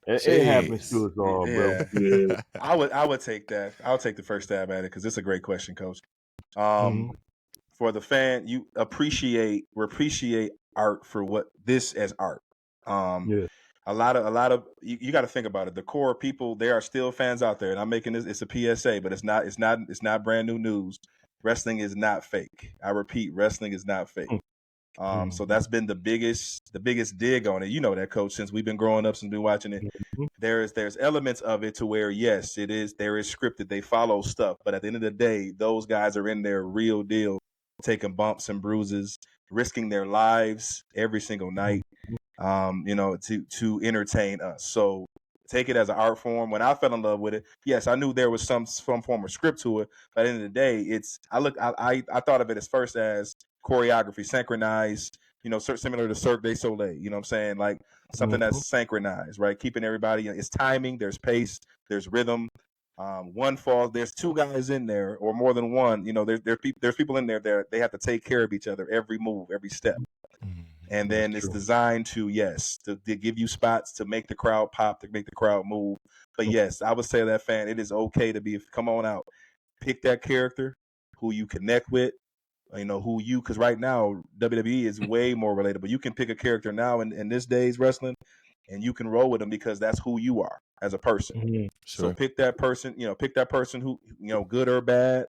It happens to us all, bro. Yeah. I would take that. I'll take the first stab at it because it's a great question, Coach. For the fan, we appreciate art for what this as art. A lot of you got to think about it. The core people, there are still fans out there, and I'm making this. It's a PSA, but it's not brand new news. Wrestling is not fake. I repeat, wrestling is not fake. So that's been the biggest dig on it. You know that, Coach, since we've been growing up, since we've been watching it. There's elements of it to where, yes, there is scripted. They follow stuff, but at the end of the day, those guys are in their real deal, taking bumps and bruises, risking their lives every single night, to entertain us. So take it as an art form. When I fell in love with it, yes, I knew there was some form of script to it, but at the end of the day, I thought of it as first as choreography, synchronized, similar to Cirque du Soleil, you know what I'm saying? Like something that's synchronized, right? Keeping everybody, it's timing, there's pace, there's rhythm. One falls, there's two guys in there or more than one, there's people in there that they have to take care of each other, every move, every step. And then it's designed to give you spots to make the crowd pop, to make the crowd move. But yes, I would say that fan, it is okay to come on out, pick that character who you connect with, because right now WWE is way more relatable. You can pick a character now in this day's wrestling, and you can roll with them because that's who you are as a person. So pick that person, who, good or bad,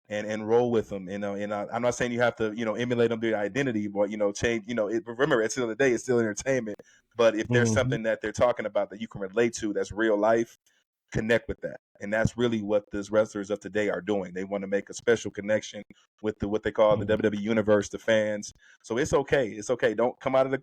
and roll with them. And I'm not saying you have to, emulate them their identity, but change. Remember, at the end of the day, it's still entertainment. But if there's something that they're talking about that you can relate to, that's real life, connect with that. And that's really what these wrestlers of today are doing. They want to make a special connection with what they call the WWE universe, the fans. So it's okay. It's okay. Don't come out of the,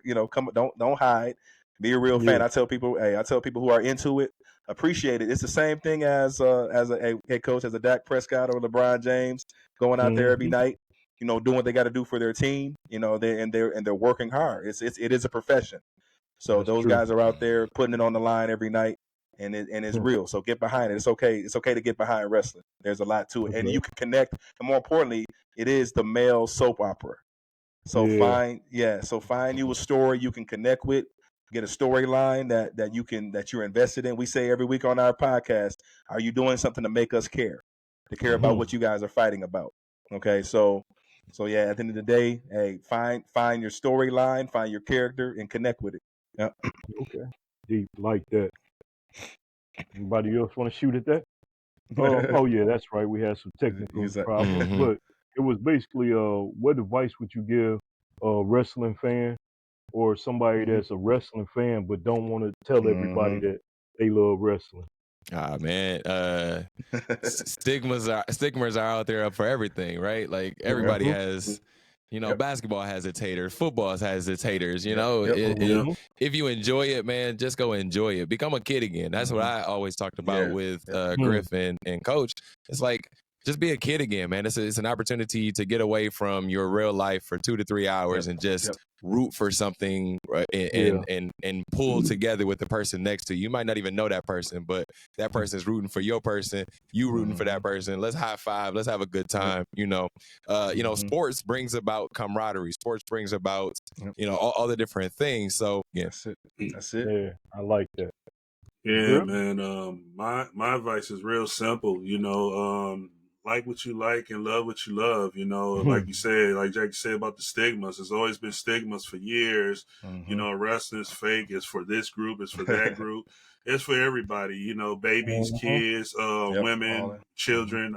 don't hide. Be a real fan. I tell people who are into it, appreciate it. It's the same thing as a head coach, as a Dak Prescott or LeBron James going out there every night, doing what they got to do for their team, they're working hard. It is a profession. So that's those true. Guys are out there putting it on the line every night. And it's real. So get behind it. It's okay. It's okay to get behind wrestling. There's a lot to it. And you can connect. And more importantly, it is the male soap opera. So find you a story you can connect with, get a storyline that you're invested in. We say every week on our podcast, are you doing something to make us care? To care about what you guys are fighting about. Okay, so yeah, at the end of the day, hey, find your storyline, find your character, and connect with it. Yeah. Okay. Deep like that. Anybody else want to shoot at that? Oh yeah, that's right. We had some technical problems, but it was basically what advice would you give a wrestling fan or somebody that's a wrestling fan but don't want to tell everybody that they love wrestling? Ah, man, stigmas are out there for everything, right? Like everybody has, basketball has its haters, football has its haters. If you enjoy it, man, just go enjoy it. Become a kid again. That's what I always talked about with Griff and Coach. It's like, just be a kid again, man. It's an opportunity to get away from your real life for 2 to 3 hours and just root for something, right, and pull together with the person next to you. You might not even know that person, but that person's rooting for your person. You rooting for that person. Let's high five. Let's have a good time. Sports brings about camaraderie. Sports brings about all the different things. So yeah, that's it. Yeah, I like that. Yeah, man. My advice is real simple. Like what you like and love what you love. Like you said, like Jackie said about the stigmas. There's always been stigmas for years. Wrestling is fake. It's for this group. It's for that group. It's for everybody. Babies, kids, women, children,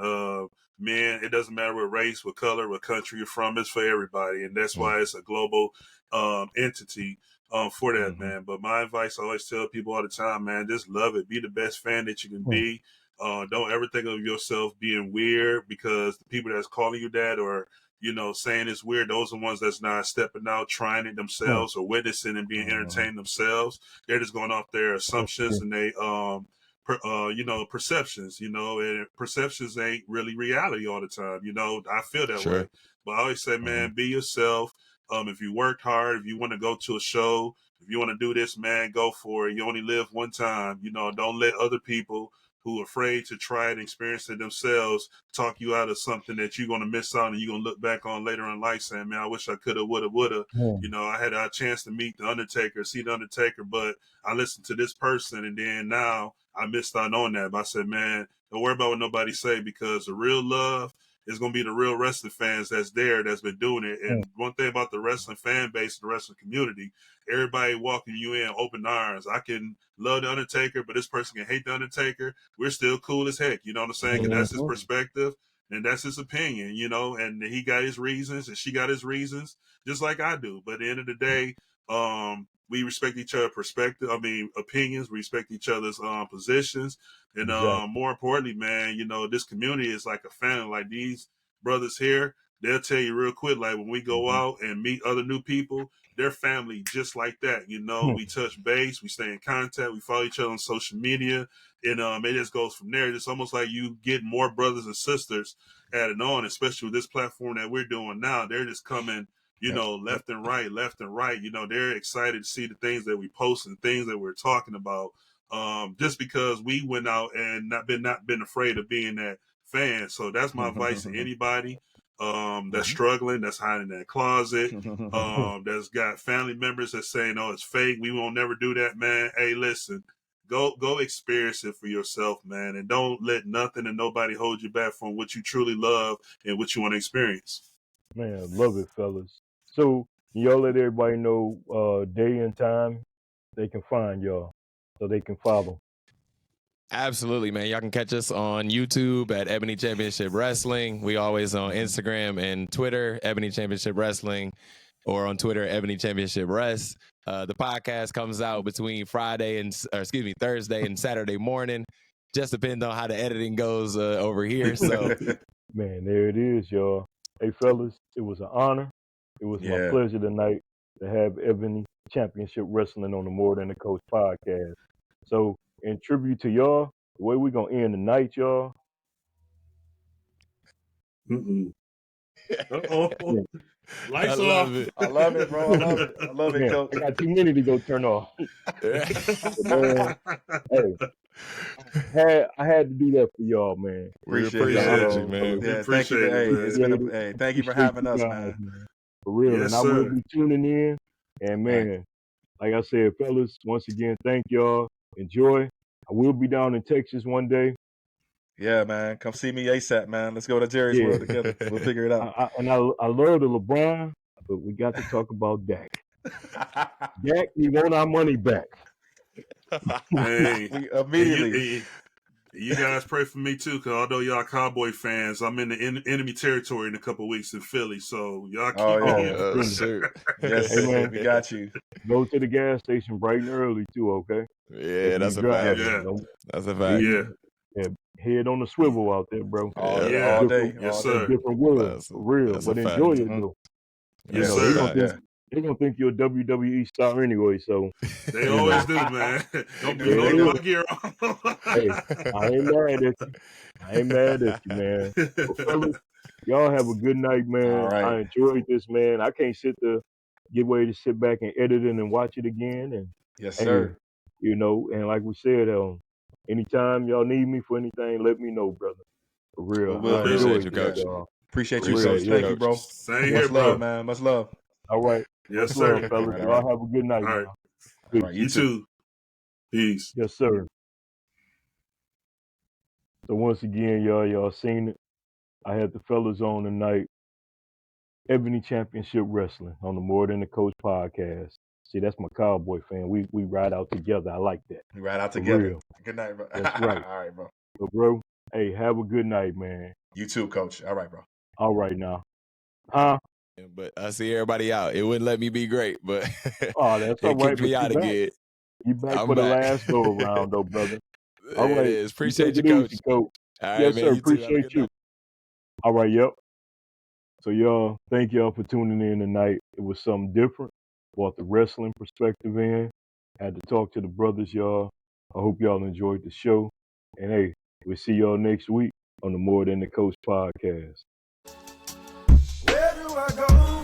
men. It doesn't matter what race, what color, what country you're from. It's for everybody, and that's why it's a global entity. For that, man. But my advice, I always tell people all the time, man, just love it. Be the best fan that you can be. Don't ever think of yourself being weird, because the people that's calling you that or, saying it's weird, those are the ones that's not stepping out, trying it themselves or witnessing and being entertained themselves. They're just going off their assumptions and they, perceptions, and perceptions ain't really reality all the time. I feel that way. But I always say, man, be yourself. If you worked hard, if you want to go to a show, if you want to do this, man, go for it. You only live one time. Don't let other people who are afraid to try it and experience it themselves talk you out of something that you're going to miss out and you're going to look back on later in life saying, man, I wish I could have, woulda. I had a chance to meet the Undertaker, see the Undertaker, but I listened to this person and then now I missed out on that. But I said, man, don't worry about what nobody say, because the real love is going to be the real wrestling fans that's been doing it. And one thing about the wrestling fan base, the wrestling community, everybody walking you in open arms. I can love the Undertaker, but this person can hate the Undertaker. We're still cool as heck. You know what I'm saying? Because that's his perspective and that's his opinion, and he got his reasons and she got his reasons, just like I do. But at the end of the day, we respect each other's opinions. We respect each other's positions. And more importantly, man, this community is like a family. Like these brothers here, they'll tell you real quick, like when we go out and meet other new people, they're family just like that. We touch base, we stay in contact, we follow each other on social media, and it just goes from there. It's almost like you get more brothers and sisters added on, especially with this platform that we're doing now. They're just coming left and right. They're excited to see the things that we post and things that we're talking about. Just because we went out and not been afraid of being that fan. So that's my advice to anybody that's struggling, that's hiding in that closet, that's got family members that's saying, oh, it's fake, we won't never do that, man. Hey, listen, go experience it for yourself, man, and don't let nothing and nobody hold you back from what you truly love and what you want to experience. Man, love it, fellas. So y'all let everybody know day and time they can find y'all so they can follow. Absolutely, man. Y'all can catch us on YouTube at Ebony Championship Wrestling. We always on Instagram and Twitter, Ebony Championship Wrestling, or on Twitter, Ebony Championship Rest. The podcast comes out between Thursday and Saturday morning. Just depends on how the editing goes over here. So, man, there it is, y'all. Hey, fellas, it was an honor. It was my pleasure tonight to have Ebony Championship Wrestling on the More Than a Coach podcast. So, in tribute to y'all, the way we're going to end the night, y'all. Uh-oh. Lights off. I love it, bro. I love it, Coach. I got too many to go turn off. Man, hey, I had to do that for y'all, man. We appreciate you, man. Yeah, thank you. Thank you for having us, man. For real. Yes, and I will be tuning in. And man, like I said, fellas, once again, thank y'all. Enjoy. I will be down in Texas one day. Yeah, man. Come see me ASAP, man. Let's go to Jerry's World together. We'll figure it out. I love the LeBron, but we got to talk about Dak. Dak, we want our money back. Hey, immediately. You guys pray for me too, because although y'all Cowboy fans, I'm in the enemy territory in a couple weeks in Philly, so y'all keep me in Oh, prayer. shoot. Yes, Hey, man. we got you. Go to the gas station bright and early too, okay? Yeah, that's a drive, fact. Yeah. That's a fact. Yeah. Head on the swivel out there, bro. Yeah. All day. Yes, all sir. day. Different world, That's for real. that's a But fact. enjoy it Mhm. though. Yes, They sir. gonna think you're a WWE star anyway. So They always do, man. Don't do. leave They my do. gear on. hey, I ain't mad at you. I ain't mad at you, man. But fellas, y'all have a good night, man. All right. I enjoyed this, man. I can't get ready to sit back and edit it and watch it again. And Yes, hey, sir. and like we said, anytime y'all need me for anything, let me know, brother. For real. We will I do. Appreciate enjoyed you, this, Coach. y'all. Appreciate For you, real, Coach. yeah. Thank you, bro. Same Much here, love, bro. man. Much love. All right. Yes, Much sir. love, fellas. All right. Y'all have a good night, All right. now. All right. You too. Peace. Yes, sir. So once again, y'all seen it. I had the fellas on tonight. Ebony Championship Wrestling on the More Than the Coach podcast. See, that's my Cowboy fan. We ride out together. I like that. We ride out For together. real. Good night, bro. That's right. All right, bro. So, bro, hey, have a good night, man. You too, Coach. All right, bro. All right now. Huh? But I see everybody out. It wouldn't let me be great, but Oh, that's all it right. kicked But me out you back. again. You back I'm for the back. last go around, though, brother. All It right. is. Appreciate you, take it Coach. easy, Coach. All right, Yes, man. sir. You too. Have a Appreciate good you. night. All right, yep. So y'all, thank y'all for tuning in tonight. It was something different. Brought the wrestling perspective in. Had to talk to the brothers, y'all. I hope y'all enjoyed the show. And hey, we'll see y'all next week on the More Than the Coach podcast. Where do I go?